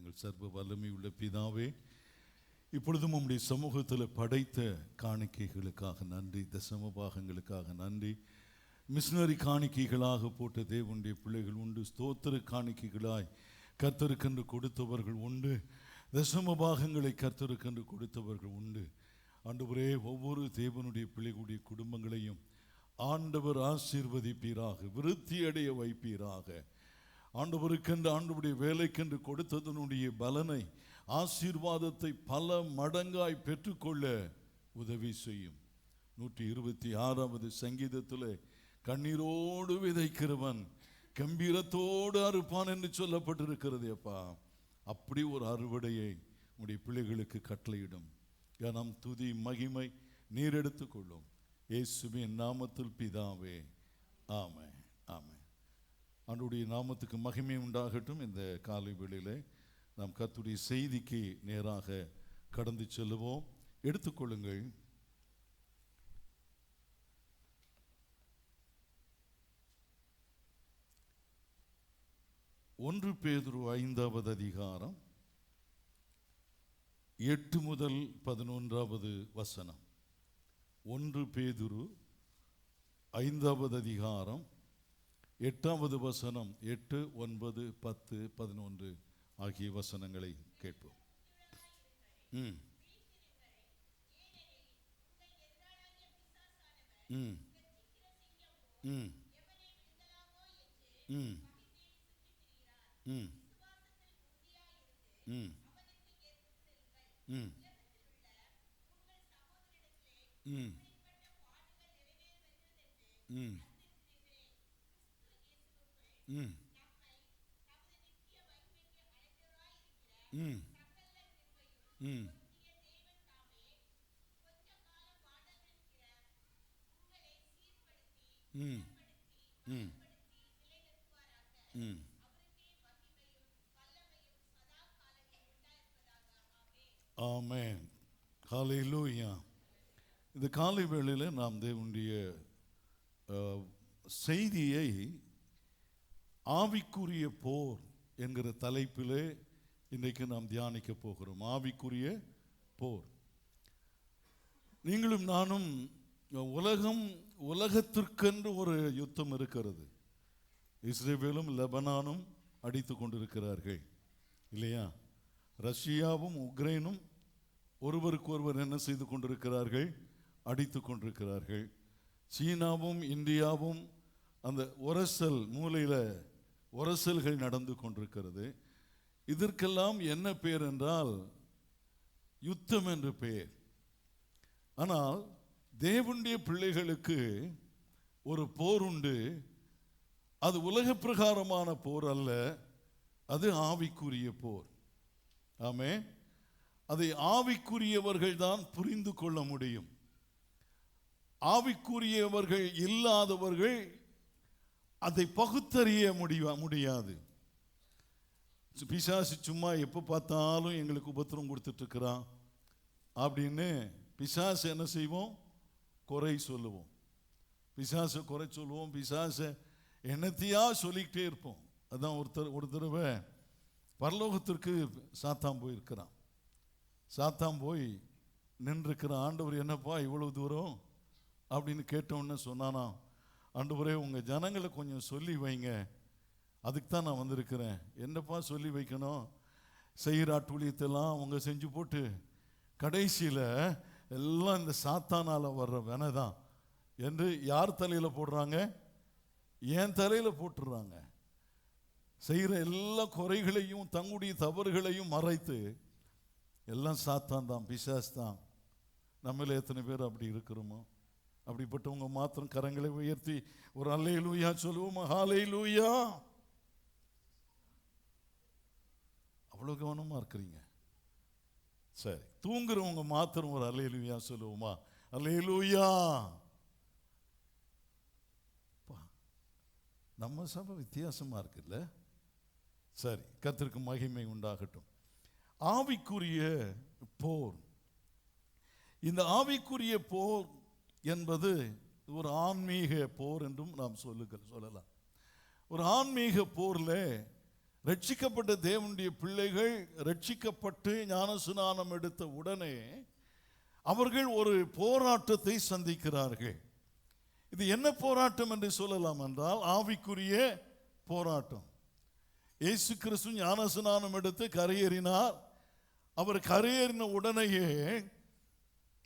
எங்கள் சர்வ வல்லமை உள்ள பிதாவே, இப்பொழுதும் உம்முடைய சமூகத்தில் படைத்த காணிக்கைகளுக்காக நன்றி, தசம பாகங்களுக்காக நன்றி. மிஷினரி காணிக்கைகளாக போட்ட தேவனுடைய பிள்ளைகள் உண்டு, ஸ்தோத்திர காணிக்கைகளாய் கர்த்தருக்கென்று கொடுத்தவர்கள் உண்டு, தசம பாகங்களை கர்த்தருக்கென்று கொடுத்தவர்கள் உண்டு. ஆண்டவரே, ஒவ்வொரு தேவனுடைய பிள்ளைகளுடைய குடும்பங்களையும் ஆண்டவர் ஆசீர்வதிப்பீராக, விருத்தி அடைய வைப்பீராக. ஆண்டவருக்கென்று ஆண்டவருடைய வேலைக்கென்று கொடுத்ததனுடைய பலனை, ஆசீர்வாதத்தை பல மடங்காய் பெற்றுக்கொள்ள உதவி செய்யும். 126வது சங்கீதத்தில் கண்ணீரோடு விதைக்கிறவன் கம்பீரத்தோடு அறுப்பான் என்று சொல்லப்பட்டிருக்கிறது. அப்பா, அப்படி ஒரு அறுவடையை உடைய பிள்ளைகளுக்கு கட்டளையிடும். கனம், துதி, மகிமை நீர் எடுத்துக்கொள்ளும். இயேசுவின் நாமத்தில் பிதாவே, ஆமென், ஆமென். ஆண்டவருடைய நாமத்துக்கு மகிமை உண்டாகட்டும். இந்த காலை வேளையிலே நாம் கர்த்தருடைய செய்திக்கு நேராக கடந்து செல்லுவோம். எடுத்துக்கொள்ளுங்கள். ஒன்று பேதுரு 5வது அதிகாரம் 8 முதல் 11வது வசனம். 1 பேதுரு 5வது அதிகாரம் 8வது வசனம், 8, 9, 10, 11 ஆகிய வசனங்களை கேட்போம். ம் ம் ம் ம் ம் ம் ம் ம் ம் ம் ம் ம் ம் ம் ம். ஆமென், ஹல்லேலூயா. இந்த காலை வேளையில் நாம் தேவனுடைய செய்தியை ஆவிக்குரிய போர் என்கிற தலைப்பிலே இன்றைக்கு நாம் தியானிக்க போகிறோம். ஆவிக்குரிய போர். நீங்களும் நானும் உலகத்திற்கென்று ஒரு யுத்தம் இருக்கிறது. இஸ்ரேலும் லெபனானும் அடித்து கொண்டிருக்கிறார்கள் இல்லையா? ரஷ்யாவும் உக்ரைனும் ஒருவருக்கு ஒருவர் என்ன செய்து கொண்டிருக்கிறார்கள்? அடித்து கொண்டிருக்கிறார்கள். சீனாவும் இந்தியாவும் அந்த உரசல் மூலையில் உரசல்கள் நடந்து கொண்டிருக்கிறது. இதற்கெல்லாம் என்ன பெயர் என்றால் யுத்தம் என்று பெயர். ஆனால் தேவனுடைய பிள்ளைகளுக்கு ஒரு போர் உண்டு. அது உலக பிரகாரமான போர் அல்ல, அது ஆவிக்குரிய போர். ஆமென். அதை ஆவிக்குரியவர்கள் தான் புரிந்து கொள்ள முடியும். ஆவிக்குரியவர்கள் இல்லாதவர்கள் அதை பகுத்தறிய முடியாது. பிசாசு சும்மா எப்போ பார்த்தாலும் எங்களுக்கு உபத்திரம் கொடுத்துட்டு இருக்கிறான் அப்படின்னு பிசாசு என்ன செய்வோம்? குறை சொல்லுவோம். பிசாசை குறை சொல்லுவோம். பிசாசை என்னத்தையா சொல்லிக்கிட்டே இருப்போம். அதான் ஒரு தடவை பரலோகத்திற்கு சாத்தான் போயிருக்கிறான். சாத்தான் போய் நின்றுருக்கிறான். ஆண்டவர், என்னப்பா இவ்வளவு தூரம் அப்படின்னு கேட்டோன்னு சொன்னானா, ஆண்டவரே உங்கள் ஜனங்களை கொஞ்சம் சொல்லி வைங்க, அதுக்கு தான் நான் வந்திருக்கிறேன். என்னப்பா சொல்லி வைக்கணும்? செய்கிற ஊழியத்தெல்லாம் அவங்க செஞ்சு போட்டு கடைசியில் எல்லாம் இந்த சாத்தானால் வர்ற வெனை தான் என்று யார் தலையில் போடுறாங்க? என் தலையில் போட்டுடுறாங்க. செய்கிற எல்லா குறைகளையும் தங்களுடைய தவறுகளையும் மறைத்து எல்லாம் சாத்தான் தான், பிசாசு தான். நம்மள எத்தனை பேர் அப்படி இருக்கிறோமோ? அப்படிப்பட்டவங்க மாத்திரம் கரங்களை உயர்த்தி ஒரு அல்லேலூயா சொல்லுவோம். ஹல்லேலூயா. அவ்வளோ கவனமாக இருக்கிறீங்க. சரி, தூங்குறவங்க மாத்திரம் ஒரு அல்லேலூயா சொல்லுவோமா? அல்லேலூயா. நம்ம சபை வித்தியாசமாக இருக்குல்ல? சரி, கர்த்தருக்கு மகிமை உண்டாகட்டும். ஆவிக்குரிய போர். இந்த ஆவிக்குரிய போர் என்பது ஒரு ஆன்மீக போர் என்றும் நாம் சொல்லலாம். ஒரு ஆன்மீக போரில் ரட்சிக்கப்பட்ட தேவனுடைய பிள்ளைகள் ரட்சிக்கப்பட்டு ஞானஸ்நானம் எடுத்த உடனே அவர்கள் ஒரு போராட்டத்தை சந்திக்கிறார்கள். இது என்ன போராட்டம் என்று சொல்லலாம் என்றால் ஆவிக்குரிய போராட்டம். இயேசு கிறிஸ்து ஞானஸ்நானம் எடுத்து கரையேறினார். அவர் கரையேறின உடனேயே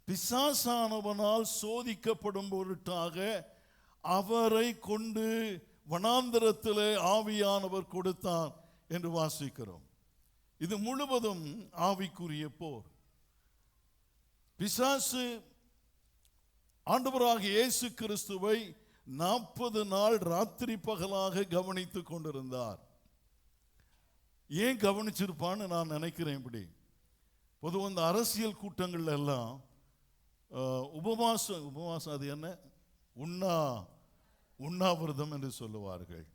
பிசாசானவனால் சோதிக்கப்படும் பொருட்டாக அவரை கொண்டு வனாந்தரத்திலே ஆவியானவர் கொடுத்தார் என்று வாசிக்கிறோம். இது முழுவதும் ஆவிக்குரிய போர். பிசாசு ஆண்டவராகிய இயேசு கிறிஸ்துவை 40 நாள் ராத்திரி பகலாக கவனித்துக் கொண்டிருந்தார். ஏன் கவனிச்சிருப்பான்னு நான் நினைக்கிறேன். இப்படி பொதுவாக இந்த அரசியல் கூட்டங்கள் எல்லாம் உபவாசம் அது என்ன உண்ணாவிரதம் என்று சொல்லுவார்கள்.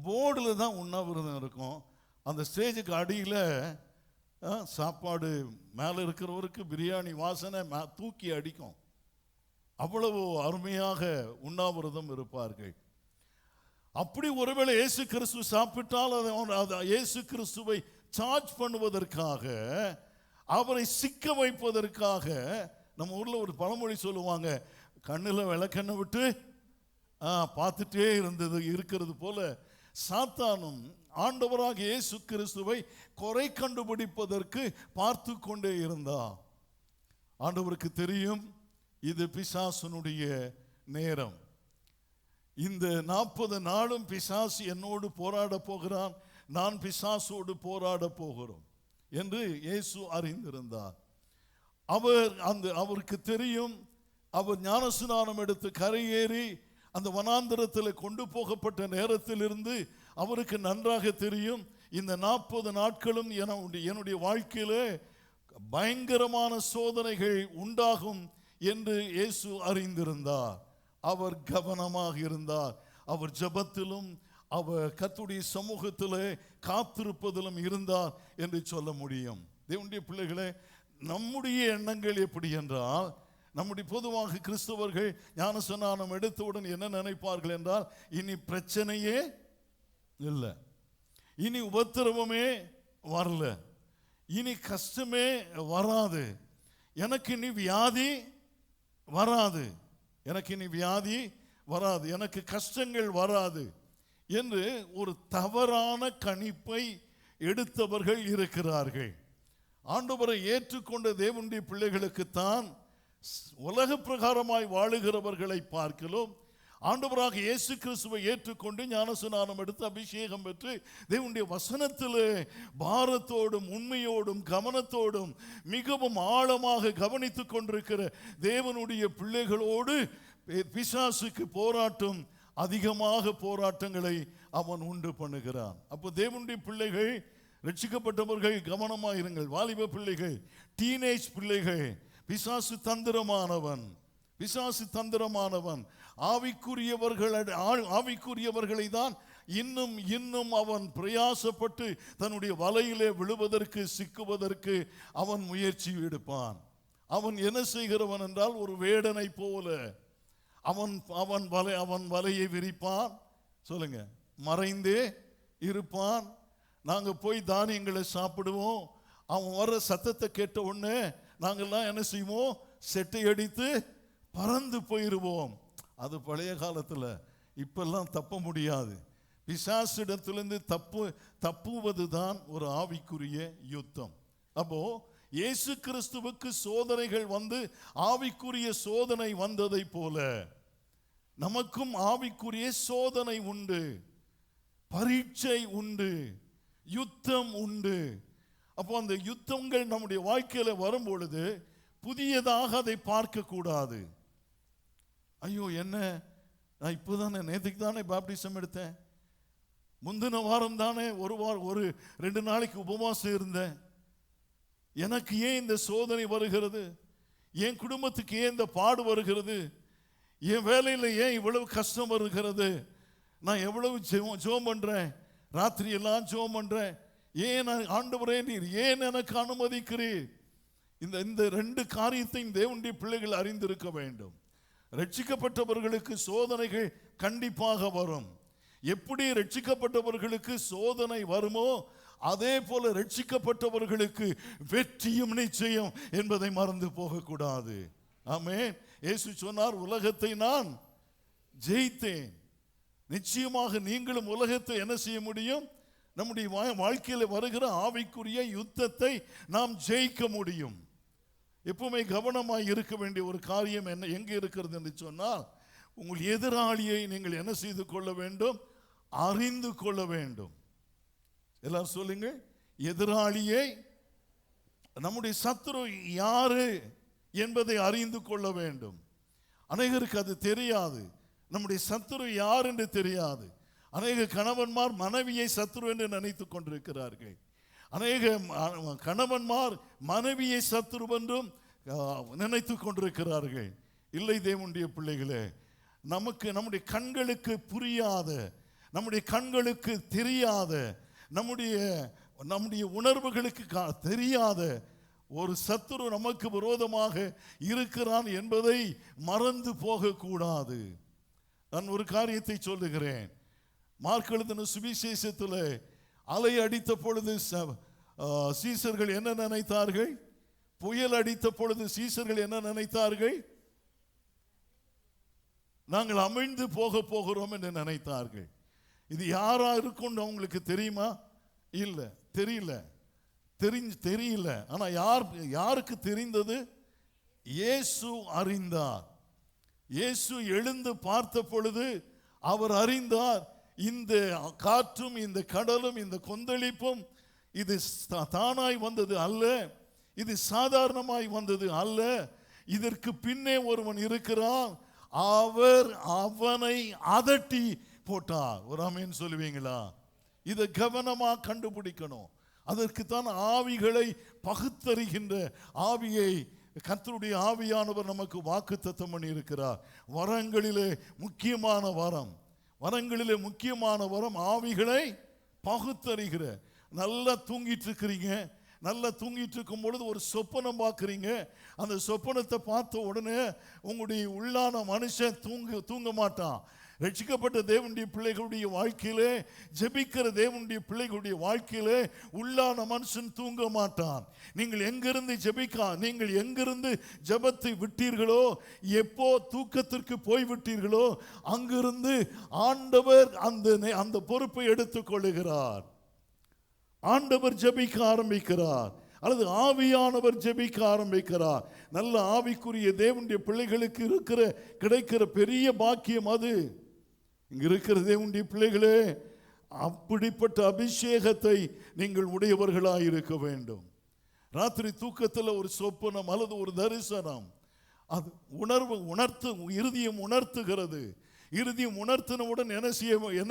போர்டில் தான் உண்ணாவிரதம் இருக்கும். அந்த ஸ்டேஜுக்கு அடியில் சாப்பாடு மேலே இருக்கிறவருக்கு பிரியாணி வாசனை தூக்கி அடிக்கும். அவ்வளவு அருமையாக உண்ணாவிரதம் இருப்பார்கள். அப்படி ஒருவேளை இயேசு கிறிஸ்து சாப்பிட்டால் அதை இயேசு கிறிஸ்துவை சார்ஜ் பண்ணுவதற்காக, அவரை சிக்க வைப்பதற்காக, நம்ம ஊரில் ஒரு பழமொழி சொல்லுவாங்க, கண்ணில் விளக்கெண்ணை விட்டு பார்த்துட்டே இருக்கிறது போல சாத்தானும் ஆண்டவராக இயேசு கிறிஸ்துவை குறை கண்டுபிடிப்பதற்கு பார்த்து கொண்டே இருந்தார். ஆண்டவருக்கு தெரியும் இது பிசாசனுடைய நேரம். இந்த 40 நாளும் பிசாசு என்னோடு போராட போகிறான், நான் பிசாசோடு போராட போகிறோம் என்று இயேசு அறிந்திருந்தார். அவருக்கு தெரியும். அவர் ஞானஸ்நானம் எடுத்து கரையேறி அந்த வனாந்தரத்தில் கொண்டு போகப்பட்ட நேரத்திலிருந்து அவருக்கு நன்றாக தெரியும், இந்த 40 நாட்களும் என்னுடைய வாழ்க்கையிலே பயங்கரமான சோதனைகள் உண்டாகும் என்று இயேசு அறிந்திருந்தார். அவர் கவனமாக இருந்தார். அவர் ஜெபத்திலும் அவர் கர்த்தருடைய சமூகத்திலே காத்திருப்பதிலும் இருந்தார் என்று சொல்ல முடியும். தேவனுடைய பிள்ளைகளே, நம்முடைய எண்ணங்கள் எப்படி என்றால், நம்முடைய பொதுவாக கிறிஸ்தவர்கள் ஞானஸ்நானம் எடுத்தவுடன் என்ன நினைப்பார்கள் என்றால், இனி பிரச்சனையே இல்லை, இனி உபத்திரவமே வரல, இனி கஷ்டமே வராது, எனக்கு இனி வியாதி வராது, எனக்கு இனி வியாதி வராது, எனக்கு கஷ்டங்கள் வராது என்று ஒரு தவறான கணிப்பை எடுத்தவர்கள் இருக்கிறார்கள். ஆண்டவரை ஏற்றுக்கொண்ட தேவனுடைய பிள்ளைகளுக்குத்தான் உலக பிரகாரமாய் வாழுகிறவர்களை பார்க்கலாம் ஆண்டவராக இயேசு கிறிஸ்துவை ஏற்றுக்கொண்டு ஞானஸ்நானம் எடுத்து அபிஷேகம் பெற்று தேவனுடைய வசனத்திலே பாரத்தோடும் உண்மையோடும் கவனத்தோடும் மிகவும் ஆழமாக கவனித்துக் கொண்டிருக்கிற தேவனுடைய பிள்ளைகளோடு பிசாசுக்கு போராட்டம், அதிகமாக போராட்டங்களை அவன் உண்டு பண்ணுகிறான். அப்போ தேவனுடைய பிள்ளைகள், ரட்சிக்கப்பட்டவர்கள் கவனமாக இருங்கள். வாலிப பிள்ளைகள், டீனேஜ் பிள்ளைகள், பிசாசு தந்திரமானவன், பிசாசு தந்திரமானவன். ஆவிக்குரியவர்களை தான் இன்னும் இன்னும் அவன் பிரயாசப்பட்டு தன்னுடைய வலையிலே விழுவதற்கு, சிக்குவதற்கு அவன் முயற்சி எடுப்பான். அவன் என்ன செய்கிறவன் என்றால், ஒரு வேடனை போல அவன் வலையை விரிப்பான். சொல்லுங்க, மறைந்தே இருப்பான். நாங்க போய் தானியங்களை சாப்பிடுவோம், அவன் வர்ற சத்தத்தை கேட்ட உடனே நாங்கள்லாம் என்ன செய்வோம், செட்டை அடித்து பறந்து போயிடுவோம். அது பழைய காலத்தில். இப்பெல்லாம் தப்ப முடியாது. பிசாசிடத்திலிருந்து தப்புவது தான் ஒரு ஆவிக்குரிய யுத்தம். அப்போ இயேசு கிறிஸ்துவுக்கு சோதனைகள் வந்து ஆவிக்குரிய சோதனை வந்ததை போல நமக்கும் ஆவிக்குரிய சோதனை உண்டு, பரீட்சை உண்டு, யுத்தம் உண்டு. அப்போ அந்த யுத்தங்கள் நம்முடைய வாழ்க்கையில வரும் பொழுது புதியதாக அதை பார்க்க கூடாது. ஐயோ, என்ன, நான் இப்போதானே, நேற்றுக்கு தானே பாப்டிசம் எடுத்தேன், முந்தின வாரம் தானே ஒரு 2 நாளைக்கு உபவாசம் இருந்தேன், எனக்கு ஏன் இந்த சோதனை வருகிறது, என் குடும்பத்துக்கு ஏன் இந்த பாடு வருகிறது, என் வேலையில் ஏன் இவ்வளவு கஷ்டம் வருகிறது, நான் எவ்வளவு ஜெபம் பண்றேன், ராத்திரி எல்லாம் ஜெபம் பண்றேன், ஏன் ஆண்டவரே நீர் ஏன் எனக்கு அனுமதிக்கிறீர்? இந்த 2 காரியத்தையும் தேவனுடைய பிள்ளைகள் அறிந்திருக்க வேண்டும். ரட்சிக்கப்பட்டவர்களுக்கு சோதனைகள் கண்டிப்பாக வரும். எப்படி ரட்சிக்கப்பட்டவர்களுக்கு சோதனை வருமோ அதே போல ரட்சிக்கப்பட்டவர்களுக்கு வெற்றியும் நிச்சயம் என்பதை மறந்து போகக்கூடாது. ஆமென். இயேசு சொன்னார், உலகத்தை நான் ஜெயித்தேன். நிச்சயமாக நீங்களும் உலகத்தை என்ன செய்ய முடியும்? நம்முடைய வாழ்க்கையில் வருகிற ஆவிக்குரிய யுத்தத்தை நாம் ஜெயிக்க முடியும். எப்பவுமே கவனமாய் இருக்க வேண்டிய ஒரு காரியம் என்ன எங்கே இருக்கிறது என்று சொன்னால், உங்கள் எதிராளியை நீங்கள் என்ன செய்து கொள்ள வேண்டும்? அறிந்து கொள்ள வேண்டும். எல்லாரும் சொல்லுங்க, எதிராளியை, நம்முடைய சத்துரு யாரு என்பதை அறிந்து கொள்ள வேண்டும். அநேகருக்கு அது தெரியாது. நம்முடைய சத்துரு யார் என்று தெரியாது. அநேக கணவன்மார் மனைவியை சத்துரு என்று நினைத்துக் கொண்டிருக்கிறார்கள். அநேக கணவன்மார் மனைவியை சத்துரு என்றும் நினைத்துக் கொண்டிருக்கிறார்கள். இல்லை தேவனுடைய பிள்ளைகளே, நம்முடைய கண்களுக்கு புரியாத, நம்முடைய கண்களுக்கு தெரியாத, நம்முடைய உணர்வுகளுக்கு தெரியாத ஒரு சத்துரு நமக்கு விரோதமாக இருக்கிறான் என்பதை மறந்து போகக்கூடாது. நான் ஒரு காரியத்தை சொல்லுகிறேன். மார்க் எழுதின சுவிசேஷத்தில் அலை அடித்த பொழுது சீசர்கள் என்ன நினைத்தார்கள்? புயல் அடித்த பொழுது சீசர்கள் என்ன நினைத்தார்கள்? நாங்கள் அமிழ்ந்து போகிறோம் என்று நினைத்தார்கள். இது யாரா இருக்கும் அவங்களுக்கு தெரியுமா? இல்லை, தெரியல. ஆனா யாருக்கு தெரிந்தது? இயேசு அறிந்தார். இயேசு எழுந்து பார்த்த பொழுது அவர் அறிந்தார், இந்த காற்றும், இந்த கடலும், இந்த கொந்தளிப்பும் இது தானாய் வந்தது அல்ல, இது சாதாரணமாய் வந்தது அல்ல. இதற்கு பின்னே ஒருவன் இருக்கிறான், அவர் அவனை அதட்டி போட்டார். ஒரு ஆமென் சொல்லுவீங்களா? இதை கவனமா கண்டுபிடிக்கணும். அதற்குத்தான் ஆவிகளை பகுத்தறிகின்ற ஆவியை கர்த்தருடைய ஆவியானவர் நமக்கு வாக்குத்தத்தம் பண்ணி இருக்கிறார். வரங்களிலே முக்கியமான வரம் ஆவிகளை பகுத்தறிகிற. நல்லா தூங்கிட்டு இருக்கிறீங்க, நல்லா தூங்கிட்டு இருக்கும் பொழுது ஒரு சொப்பனம் பார்க்குறீங்க. அந்த சொப்பனத்தை பார்த்த உடனே உங்களுடைய உள்ளான மனுஷன் தூங்க மாட்டான். ரட்சிக்கப்பட்ட தேவனுடைய பிள்ளைகளுடைய வாழ்க்கையிலே, ஜெபிக்கிற தேவனுடைய பிள்ளைகளுடைய வாழ்க்கையிலே உள்ளான மனுஷன் தூங்க மாட்டான். நீங்கள் எங்கிருந்து ஜெபத்தை விட்டீர்களோ, எப்போ தூக்கத்திற்கு போய்விட்டீர்களோ, அங்கிருந்து ஆண்டவர் அந்த பொறுப்பை எடுத்துக் கொள்ளுகிறார். ஆண்டவர் ஜெபிக்க ஆரம்பிக்கிறார், அல்லது ஆவியானவர் ஜெபிக்க ஆரம்பிக்கிறார். நல்ல ஆவிக்குரிய தேவனுடைய பிள்ளைகளுக்கு கிடைக்கிற பெரிய பாக்கியம் அது. இங்க இருக்கிற தேவனுடைய பிள்ளைகளே, அப்படிப்பட்ட அபிஷேகத்தை நீங்கள் உடையவர்களாக இருக்க வேண்டும். ராத்திரி தூக்கத்தில் ஒரு சொப்பனம் அல்லது ஒரு தரிசனம், அது இருதயம் உணர்த்துகிறது. இருதயம் உணர்த்தினவுடன் என்ன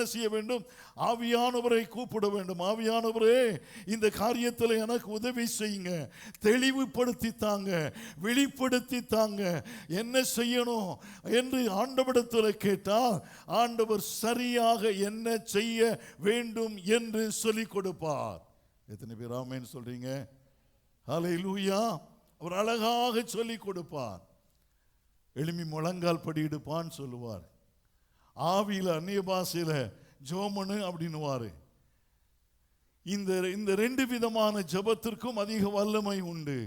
செய்ய வேண்டும்? ஆவியானவரை கூப்பிட வேண்டும். ஆவியானவரே, இந்த காரியத்தில் எனக்கு உதவி செய்யுங்க, தெளிவுபடுத்தி தாங்க, வெளிப்படுத்தி தாங்க, என்ன செய்யணும் என்று ஆண்டவரிடத்தில் கேட்டால் ஆண்டவர் சரியாக என்ன செய்ய வேண்டும் என்று சொல்லிக் கொடுப்பார். எத்தனை பேர் ஆமென் சொல்றீங்க? ஹல்லேலூயா. அவர் அழகாக சொல்லிக் கொடுப்பார். எளிமை முழங்கால் படியிடுப்பான்னு சொல்லுவார். ஆவியில் அந்நிய பாஷையில ஜோமனு அப்படின்னுவாரு. இந்த ரெண்டு விதமான ஜபத்திற்கும் அதிக வல்லமை உண்டு.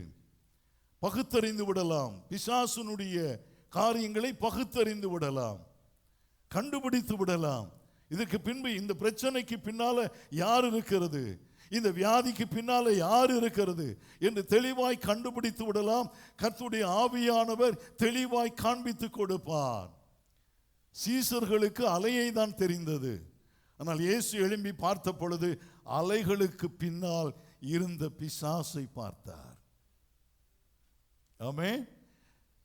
பகுத்தறிந்து விடலாம். பிசாசுனுடைய காரியங்களை பகுத்தறிந்து விடலாம், கண்டுபிடித்து விடலாம். இதுக்கு பின்பு இந்த பிரச்சனைக்கு பின்னால யார் இருக்கிறது, இந்த வியாதிக்கு பின்னால யார் இருக்கிறது என்று தெளிவாய் கண்டுபிடித்து விடலாம். கர்த்தருடைய ஆவியானவர் தெளிவாய் காண்பித்து கொடுப்பார். சீசர்களுக்கு அலையை தான் தெரிந்தது. ஆனால் இயேசு எழும்பி பார்த்த பொழுது அலைகளுக்கு பின்னால் இருந்த பிசாசை பார்த்தார். ஆமென்.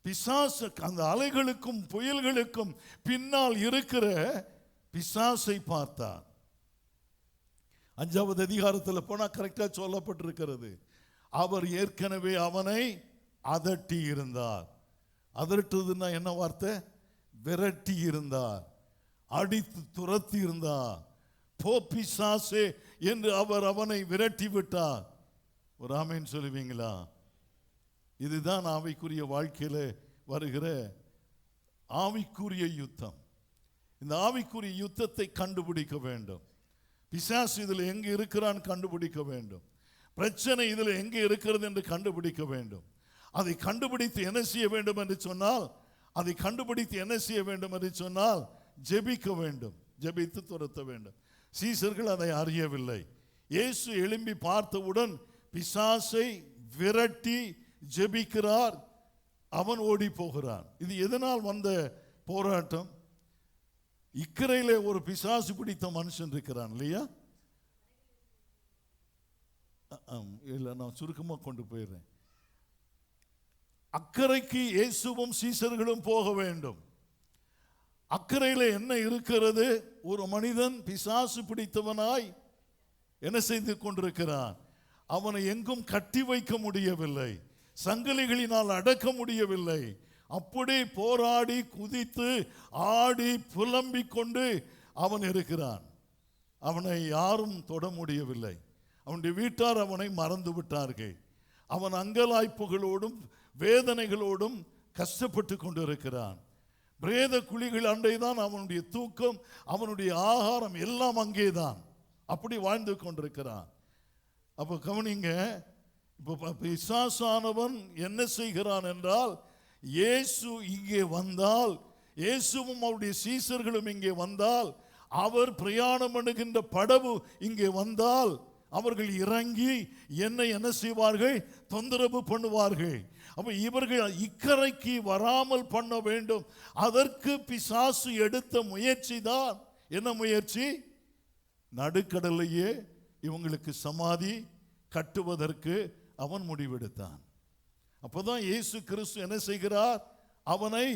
பிசாசு, அந்த அலைகளுக்கும் புயல்களுக்கும் பின்னால் இருக்கிற பிசாசை பார்த்தார். 5வது அதிகாரத்தில் போனா கரெக்டா சொல்லப்பட்டிருக்கிறது. அவர் ஏற்கனவே அவனை அதட்டி இருந்தார். அதட்டுதுன்னா என்ன வார்த்தை? விரட்டி இருந்தார், அடித்து துரத்தி இருந்தார். போ பிசாசே என்று அவர் அவனை விரட்டி விட்டார். ஒரு ஆமென் சொல்லுவீங்களா? இதுதான் ஆவிக்குரிய வாழ்க்கையில வருகிற ஆவிக்குரிய யுத்தம். இந்த ஆவிக்குரிய யுத்தத்தை கண்டுபிடிக்க வேண்டும். பிசாசு இதில் எங்கே இருக்கிறான் கண்டுபிடிக்க வேண்டும். பிரச்சனை இதில் எங்கே இருக்கிறது என்று கண்டுபிடிக்க வேண்டும். அதை கண்டுபிடித்து என்ன செய்ய வேண்டும் என்று சொன்னால் ஜெபிக்க வேண்டும், ஜெபித்து துரத்த வேண்டும். சீசர்கள் அதை அறியவில்லை. இயேசு எழும்பி பார்த்தவுடன் பிசாசை விரட்டி ஜெபிக்கிறார், அவன் ஓடி போகிறான். இது எதனால் வந்த போராட்டம்? இக்கரையிலே ஒரு பிசாசு பிடித்த மனுஷன் இருக்கிறான் இல்லையா? இல்லை, நான் சுருக்கமாக கொண்டு போயிடுறேன். அக்கறைக்கு இயேசுவும் சீசர்களும் போக வேண்டும். அக்கறையில் என்ன இருக்கிறது? ஒரு மனிதன் பிசாசு பிடித்தவனாய் என்ன செய்து கொண்டிருக்கிறான். அவனை எங்கும் கட்டி வைக்க முடியவில்லை, சங்கிலிகளினால் அடக்க முடியவில்லை. அப்படி போராடி குதித்து ஆடி புலம்பிக் கொண்டு அவன் இருக்கிறான். அவனை யாரும் தொட முடியவில்லை. அவனுடைய வீட்டார் அவனை மறந்து விட்டார்கள். அவன் அங்கலாய்ப்புகளோடும் வேதனைகளோடும் கஷ்டப்பட்டு கொண்டிருக்கிறான். பிரேத குழிகள் அண்டைதான் அவனுடைய தூக்கம், அவனுடைய ஆகாரம் எல்லாம் அங்கேதான். அப்படி வாழ்ந்து கொண்டிருக்கிறான். அப்போ கவனிங்க, இப்போ பிசாசானவன் என்ன செய்கிறான் என்றால், இயேசு இங்கே வந்தால், இயேசுவும் அவருடைய சீசர்களும் இங்கே வந்தால், அவர் பிரயாணம் பண்ணுகின்ற படகு இங்கே வந்தால், அவர்கள் இறங்கி என்னை என்ன செய்வார்கள்? தொந்தரவு பண்ணுவார்கள். அப்ப இவர்கள் இக்கரைக்கு வராமல் பண்ண வேண்டும். அதற்கு பிசாசு எடுத்த முயற்சி தான் என்ன முயற்சி? நடுக்கடலையே இவங்களுக்கு சமாதி கட்டுவதற்கு அவன் முடிவெடுத்தான். அப்போதான் இயேசு கிறிஸ்து என்ன செய்கிறார்? அவனை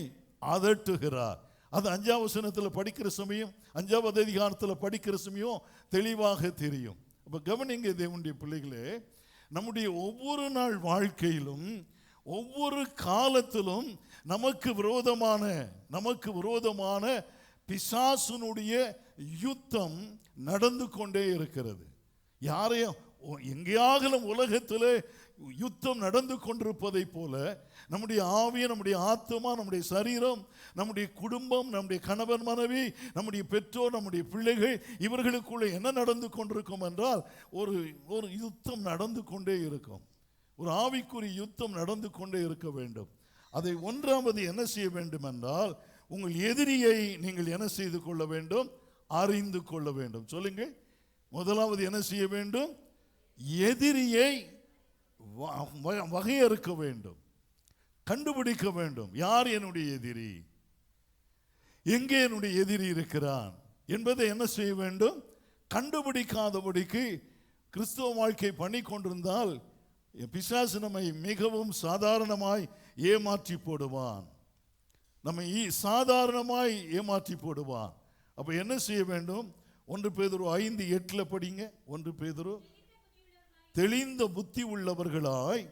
அதட்டுகிறார். அது 5ஆம் வசனத்தில் படிக்கிற சமயம், 5வது அதிகாரத்தில் படிக்கிற சமயம் தெளிவாக தெரியும். அப்போ கவனிங்க தேவனுடைய பிள்ளைகளே, நம்முடைய ஒவ்வொரு நாள் வாழ்க்கையிலும் ஒவ்வொரு காலத்திலும் நமக்கு விரோதமான பிசாசுனுடைய யுத்தம் நடந்து கொண்டே இருக்கிறது. யாரையும் எங்கேயாகலும் உலகத்திலே யுத்தம் நடந்து கொண்டிருப்பதை போல நம்முடைய ஆவி, நம்முடைய ஆத்மா, நம்முடைய சரீரம், நம்முடைய குடும்பம், நம்முடைய கணவன் மனைவி, நம்முடைய பெற்றோர், நம்முடைய பிள்ளைகள், இவர்களுக்குள்ளே என்ன நடந்து கொண்டிருக்கும் என்றால் ஒரு யுத்தம் நடந்து கொண்டே இருக்கும். ஒரு ஆவிக்குரிய யுத்தம் நடந்து கொண்டே இருக்க வேண்டும். அதை ஒன்றாவது என்ன செய்ய வேண்டும் என்றால், உங்கள் எதிரியை நீங்கள் என்ன செய்து கொள்ள வேண்டும்? அறிந்து கொள்ள வேண்டும். சொல்லுங்க. முதலாவது என்ன செய்ய வேண்டும்? எதிரியை வகையறுக்க வேண்டும், கண்டுபிடிக்க வேண்டும். யார் என்னுடைய எதிரி, எங்கே என்னுடைய எதிரி இருக்கிறான் என்பதை என்ன செய்ய வேண்டும்? கண்டுபிடிக்காதபடிக்கு கிறிஸ்துவ வாழ்க்கை பண்ணி கொண்டிருந்தால் பிசாசு நம்மை மிகவும் சாதாரணமாய் ஏமாற்றி போடுவான். நம்மை சாதாரணமாய் ஏமாற்றி போடுவான். அப்போ என்ன செய்ய வேண்டும்? 1 பேதுரு 5:8 படிங்க. 1 பேதுரு, தெளிந்த புத்தி உள்ளவர்களாய்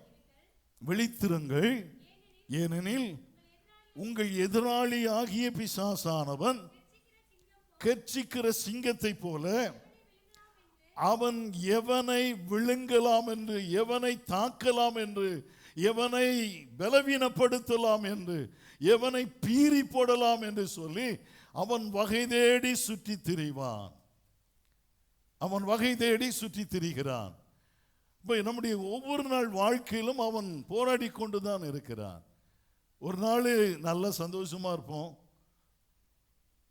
விழித்திருங்கள், ஏனெனில் உங்கள் எதிராளி ஆகிய பிசாசானவன் கெர்ச்சிக்கிற சிங்கத்தை போல அவன் எவனை விழுங்கலாம் என்று, எவனை தாக்கலாம் என்று, எவனை பலவீனப்படுத்தலாம் என்று, எவனை பீறி போடலாம் என்று சொல்லி அவன் வகை தேடி சுற்றி திரிவான். அவன் வகை தேடி சுற்றி திரிகிறான். இப்போ நம்முடைய ஒவ்வொரு நாள் வாழ்க்கையிலும் அவன் போராடி கொண்டு தான் இருக்கிறான். ஒரு நாள் நல்ல சந்தோஷமாக இருப்போம்,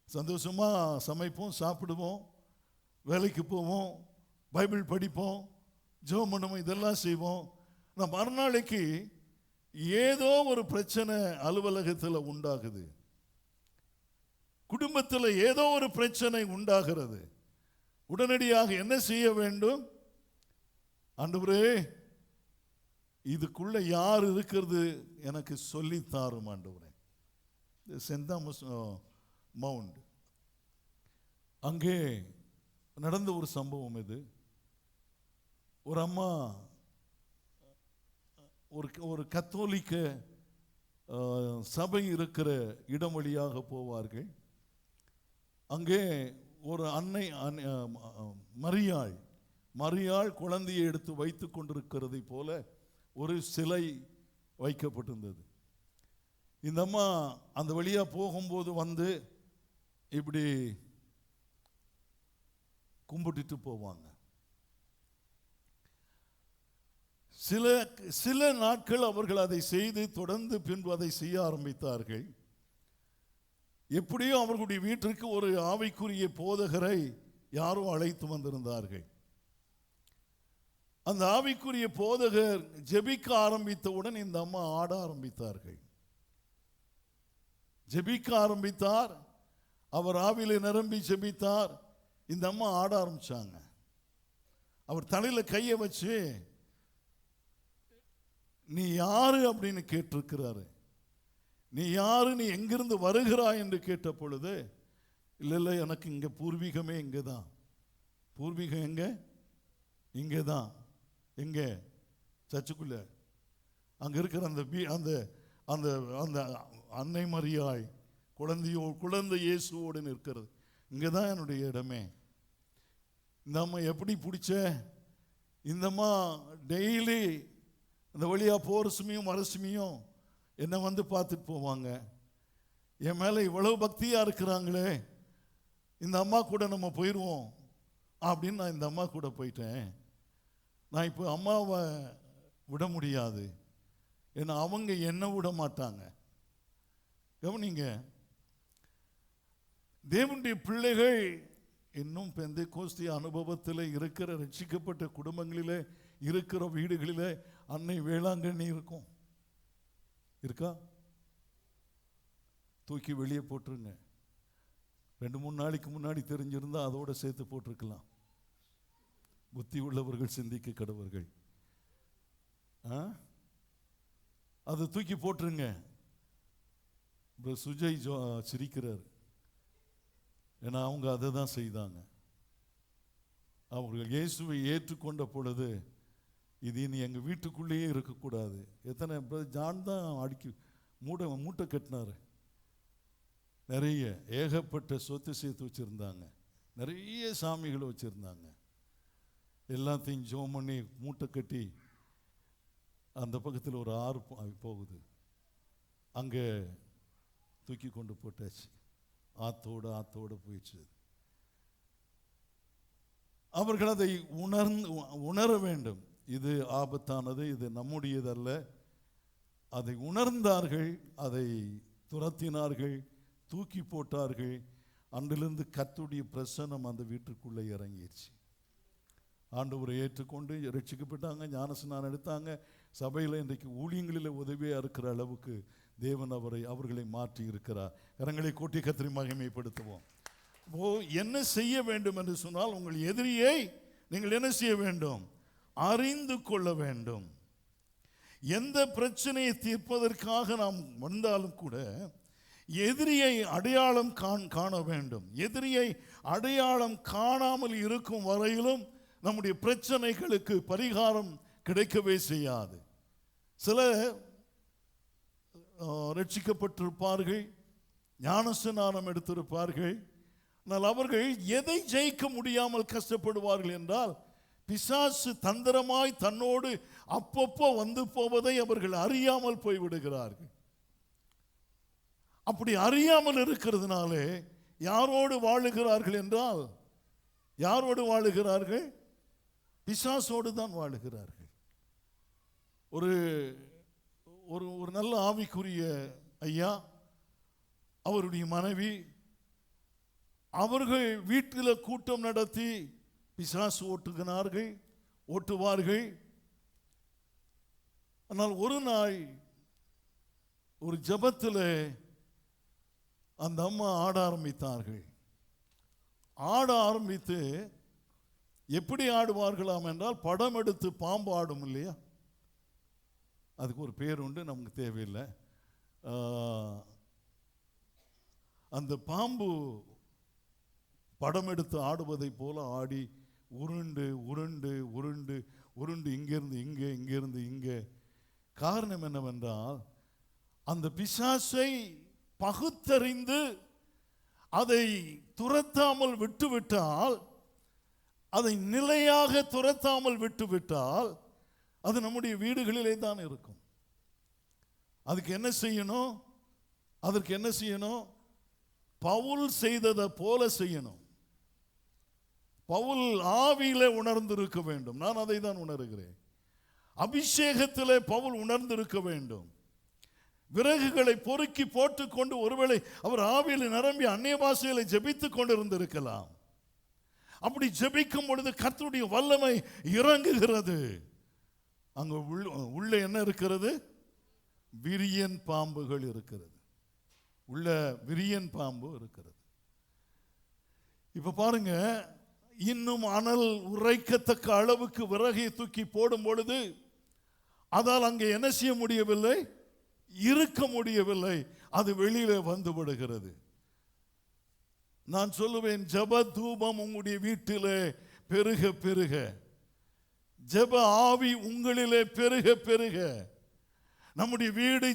சந்தோஷமாக சமைப்போம், சாப்பிடுவோம், வேலைக்கு போவோம், பைபிள் படிப்போம், ஜெபம் பண்ணுவோம், இதெல்லாம் செய்வோம். நான் மறுநாளைக்கு ஏதோ ஒரு பிரச்சனை அலுவலகத்தில் உண்டாகுது, குடும்பத்தில் ஏதோ ஒரு பிரச்சனை உண்டாகிறது. உடனடியாக என்ன செய்ய வேண்டும்? ஆண்டவரே, இதுக்குள்ள யார் இருக்கிறது எனக்கு சொல்லித்தாரும் ஆண்டவரே. சென்ட் தாமஸ் மவுண்ட் அங்கே நடந்த ஒரு சம்பவம் இது. ஒரு அம்மா ஒரு கத்தோலிக்க சபை இருக்கிற இடம் வழியாக போவார்கள். அங்கே ஒரு அன்னை மரியாள் குழந்தையை எடுத்து வைத்து கொண்டிருக்கிறதை போல ஒரு சிலை வைக்கப்பட்டிருந்தது. இந்த அம்மா அந்த வழியாக போகும்போது வந்து இப்படி கும்பிட்டுட்டு போவாங்க. சில நாட்கள் அவர்கள் அதை செய்து தொடர்ந்து பின்பு அதை செய்ய ஆரம்பித்தார்கள். எப்படியோ அவர்களுடைய வீட்டிற்கு ஒரு ஆவிக்குரிய போதகரை யாரோ அழைத்து வந்திருந்தார்கள். அந்த ஆவிக்குரிய போதகர் ஜெபிக்க ஆரம்பித்தவுடன் இந்த அம்மா ஆட ஆரம்பித்தார்கள். ஜெபிக்க ஆரம்பித்தார், அவர் ஆவியிலே நிரம்பி ஜெபித்தார், இந்த அம்மா ஆட ஆரம்பிச்சாங்க. அவர் தலையில கையை வச்சு நீ யாரு அப்படின்னு கேட்டிருக்கிறாரு. நீ யாரு, நீ எங்கிருந்து வருகிறாய் என்று கேட்ட பொழுது, இல்லை எனக்கு இங்க பூர்வீகமே இங்கே தான். பூர்வீகம் எங்க? இங்கே தான். எங்க? சர்ச்சுக்குள்ள. அங்க இருக்கிற அந்த அந்த அந்த அன்னை மரியாய் குழந்தை இயேசுவோடு நிற்கிறது. இங்கே தான் என்னுடைய இடமே. இந்த அம்மா எப்படி பிடிச்ச? இந்த அம்மா டெய்லி அந்த வழியா போரசுமியும் அரசுமியும் என்னை வந்து பார்த்துட்டு போவாங்க. என் மேலே இவ்வளவு பக்தியாக இருக்கிறாங்களே, இந்த அம்மா கூட நம்ம போயிடுவோம் அப்படின்னு நான் இந்த அம்மா கூட போயிட்டேன். நான் இப்போ அம்மாவை விட முடியாது, ஏன்னா அவங்க என்னை விட மாட்டாங்க. கவனிங்க, தேவனுடைய பிள்ளைகள் இன்னும் பெந்தேகோஸ்தே அனுபவத்தில் இருக்கிற ரட்சிக்கப்பட்ட குடும்பங்களிலே இருக்கிற வீடுகளிலே அன்னை வேளாங்கண்ணி இருக்கும். இருக்கா? தூக்கி வெளியே போட்டுருங்க. 2-3 நாளைக்கு முன்னாடி தெரிஞ்சிருந்தா அதோட சேர்த்து போட்டிருக்கலாம். புத்தி உள்ளவர்கள் சிந்திக்க கடவர்கள். அதை தூக்கி போட்டுருங்க. சுஜய் சிரிக்கிறார், ஏன்னா அவங்க அதை தான் செய்தாங்க. அவர்கள் இயேசுவை ஏற்றுக்கொண்ட பொழுது இது இனி எங்கள் வீட்டுக்குள்ளேயே இருக்கக்கூடாது. எத்தனை ஜான் தான் அடிக்கி மூட்டை கட்டினார். நிறைய ஏகப்பட்ட சொத்து சேர்த்து வச்சுருந்தாங்க, நிறைய சாமிகளை வச்சுருந்தாங்க. எல்லாத்தையும் ஜோம் பண்ணி மூட்டை கட்டி அந்த பக்கத்தில் ஒரு ஆறு போகுது, அங்கே தூக்கி கொண்டு போட்டாச்சு. ஆத்தோடு போயிடுச்சு. அவர்கள் அதை உணர வேண்டும். இது ஆபத்தானது, இது நம்முடையதல்ல. அதை உணர்ந்தார்கள், அதை துரத்தினார்கள், தூக்கி போட்டார்கள். அன்றிலிருந்து கர்த்தருடைய பிரசன்னம் அந்த வீட்டுக்குள்ளே இறங்கிடுச்சு. ஆண்டவரை ஏற்றுக்கொண்டு ரட்சிக்கப்பட்டாங்க, ஞானஸ்நானம் எடுத்தாங்க. சபையில் இன்றைக்கு ஊழியங்களில் உதவியாக இருக்கிற அளவுக்கு தேவன் அவர்களை மாற்றி இருக்கிறார். கரங்களை கூட்டி கர்த்தரை மகிமைப்படுத்துவோம். என்ன செய்ய வேண்டும் என்று சொன்னால், உங்கள் எதிரியை நீங்கள் என்ன செய்ய வேண்டும்? அறிந்து கொள்ள வேண்டும். எந்த பிரச்சனையை தீர்ப்பதற்காக நாம் வந்தாலும் கூட எதிரியை அடையாளம் காண வேண்டும். எதிரியை அடையாளம் காணாமல் இருக்கும் வரையிலும் நம்முடைய பிரச்சனைகளுக்கு பரிகாரம் கிடைக்கவே செய்யாது. சில ரட்சிக்கப்பட்டிருப்பார்கள், ஞானஸ்நானம் எடுத்திருப்பார்கள், ஆனால் அவர்கள் எதை ஜெயிக்க முடியாமல் கஷ்டப்படுவார்கள் என்றால், பிசாசு தந்திரமாய் தன்னோடு அப்பப்போ வந்து போவதை அவர்கள் அறியாமல் போய்விடுகிறார்கள். அப்படி அறியாமல் இருக்கிறதுனாலே யாரோடு வாழுகிறார்கள் என்றால், யாரோடு வாழுகிறார்கள்? பிசாசோடு தான் வாழுகிறார்கள். ஒரு ஒரு நல்ல ஆவிக்குரிய ஐயா, அவருடைய மனைவி, அவர்கள் வீட்டில் கூட்டம் நடத்தி பிசாசு ஓட்டுவார்கள். ஆனால் ஒரு நாள் ஒரு ஜெபத்தில் அந்த அம்மா ஆட ஆரம்பித்தார்கள். ஆட ஆரம்பித்து எப்படி ஆடுவார்களாம் என்றால், படம் எடுத்து பாம்பு ஆடும் இல்லையா, அதுக்கு ஒரு பேர் உண்டு, நமக்கு தேவையில்லை. அந்த பாம்பு படம் எடுத்து ஆடுவதை போல ஆடி உருண்டு உருண்டு உருண்டு உருண்டு இங்கிருந்து இங்கே, இங்கிருந்து இங்கே. காரணம் என்னவென்றால், அந்த பிசாசை பகுத்தறிந்து அதை துரத்தாமல் விட்டுவிட்டால், அதை நிலையாக துரத்தாமல் விட்டுவிட்டால், அது நம்முடைய வீடுகளிலே தான் இருக்கும். அதுக்கு என்ன செய்யணும்? பவுல் செய்ததை போல செய்யணும். பவுல் ஆவியிலே உணர்ந்திருக்க வேண்டும். நான் அதை தான் உணர்கிறேன். அபிஷேகத்திலே பவுல் உணர்ந்திருக்க வேண்டும். விறகுகளை பொறுக்கி போட்டுக்கொண்டு ஒருவேளை அவர் ஆவியில் நிரம்பி அந்நிய பாஷைகளை ஜெபித்துக் கொண்டிருந்திருக்கலாம். அப்படி ஜெபிக்கும் பொழுது கர்த்தருடைய வல்லமை இறங்குகிறது. அங்க உள்ள என்ன இருக்கிறது? விரியன் பாம்புகள் இருக்கிறது. உள்ள விரியன் பாம்பு இருக்கிறது. இப்ப பாருங்க, இன்னும் அனல் உரைக்கத்தக்க அளவுக்கு விறகை தூக்கி போடும் பொழுது அதால் அங்கே என்ன செய்ய முடியவில்லை? இருக்க முடியவில்லை. அது வெளியிலே வந்து விடுகிறது. நான் சொல்லுவேன், ஜெப தூபம் உங்களுடைய வீட்டிலே பெருக பெருக, ஜெப ஆவி உங்களிலே பெருக பெருக, நம்முடைய வீடு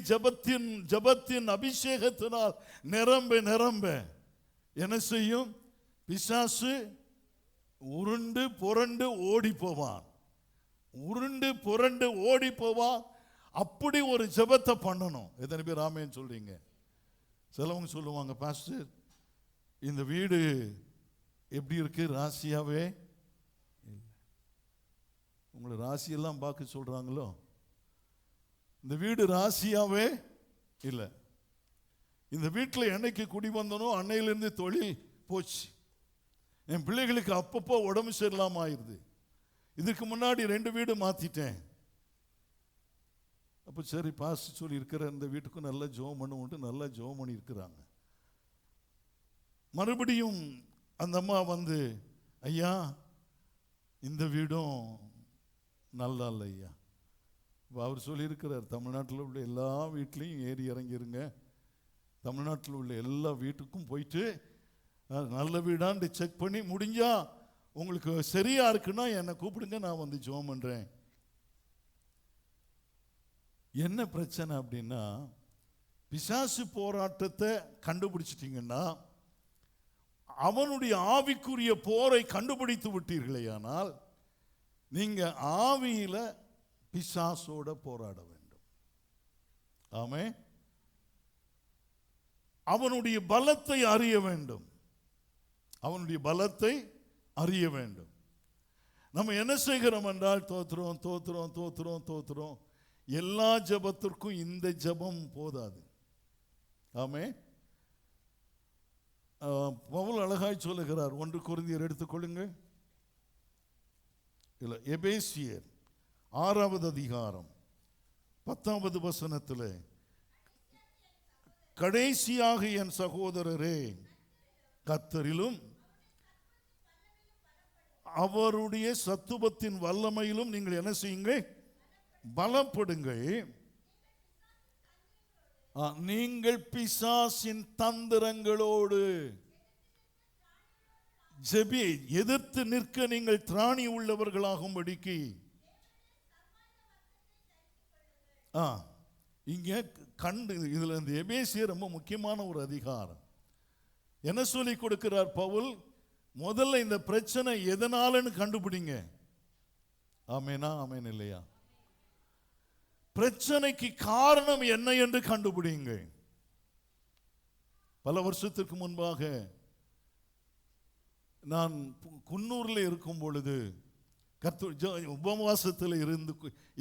ஜெபத்தின் அபிஷேகத்தினால் நிரம்ப நிரம்ப என்ன செய்யும்? பிசாசு உருண்டு புரண்டு ஓடி போவான். உருண்டு புரண்டு ஓடி போவான். அப்படி ஒரு ஜெபத்தை பண்ணணும். எத்தனை பேர் ஆமென் சொல்றீங்க? சிலவங்க சொல்லுவாங்க, பாஸ்டர் இந்த வீடு எப்படி இருக்கு? ராசியாவே உங்களை ராசியெல்லாம் பார்க்க சொல்றாங்களோ? இந்த வீடு ராசியாவே இல்லை. இந்த வீட்டில் என்னைக்கு குடி வந்தனோ அன்னையிலிருந்து தொழில் போச்சு. என் பிள்ளைகளுக்கு அப்பப்போ உடம்பு சரியில்லாம ஆயிடுது. இதுக்கு முன்னாடி 2 வீடு மாத்திட்டேன். அப்போ சரி பாஸ்டர் சொல்லி இருக்கிற இந்த வீட்டுக்கும் நல்லா ஜெபம் பண்ணுவோம்ட்டு நல்லா ஜெபம் பண்ணி இருக்கிறாங்க. மறுபடியும் அந்த அம்மா வந்து, ஐயா இந்த வீடும் நல்லா இல்லை ஐயா. அவர் சொல்லியிருக்கிறார், தமிழ்நாட்டில் உள்ள எல்லா வீட்லேயும் ஏறி இறங்கிருங்க, தமிழ்நாட்டில் உள்ள எல்லா வீட்டுக்கும் போயிட்டு நல்ல வீடான்னு செக் பண்ணி முடிஞ்சா உங்களுக்கு சரியா இருக்குன்னா என்னை கூப்பிடுங்க, நான் வந்து ஜெபம் பண்றேன். என்ன பிரச்சனை அப்படின்னா, பிசாசு போராட்டத்தை கண்டுபிடிச்சிட்டீங்கன்னா, அவனுடைய ஆவிக்குரிய போரை கண்டுபிடித்து விட்டீர்களே, ஆனால் நீங்க ஆவியில பிசாசோட போராட வேண்டும். ஆமென். அவனுடைய பலத்தை அறிய வேண்டும். அவனுடைய பலத்தை அறிய வேண்டும். நம்ம என்ன செய்கிறோம் என்றால், தோத்துறோம் தோத்துறோம் தோத்துறோம் தோத்துறோம். எல்லா ஜெபத்திற்கும் இந்த ஜெபம் போதாது. ஆமென். பவுல் அழகாய் சொல்லுகிறார். 1 கொரிந்தியர் எடுத்துக்கொள்ளுங்க. இல்ல, எபேசியர் 6வது அதிகாரம் 10வது வசனத்தில், கடைசியாக என் சகோதரரே, கர்த்தரிலும் அவருடைய சத்துவத்தின் வல்லமையிலும் நீங்கள் என்ன செய்யுங்க? பலப்படுங்கள். நீங்கள் பிசாசின் தந்திரங்களோடு ஜெபி எதிர்த்து நிற்க நீங்கள் திராணி உள்ளவர்களாகும்படிக்கு. இங்க கண்டு இதுல இந்த எபேசியர் ரொம்ப முக்கியமான ஒரு அதிகாரம். என்ன சொல்லி கொடுக்கிறார் பவுல்? முதல்ல இந்த பிரச்சனை எதனாலன்னு கண்டுபிடிங்க. ஆமேனா? ஆமேன் இல்லையா? பிரச்சனைக்கு காரணம் என்ன என்று கண்டுபிடிங்க. பல வருஷத்துக்கு முன்பாக நான் குன்னூரில் இருக்கும் பொழுது, உபவாசத்தில்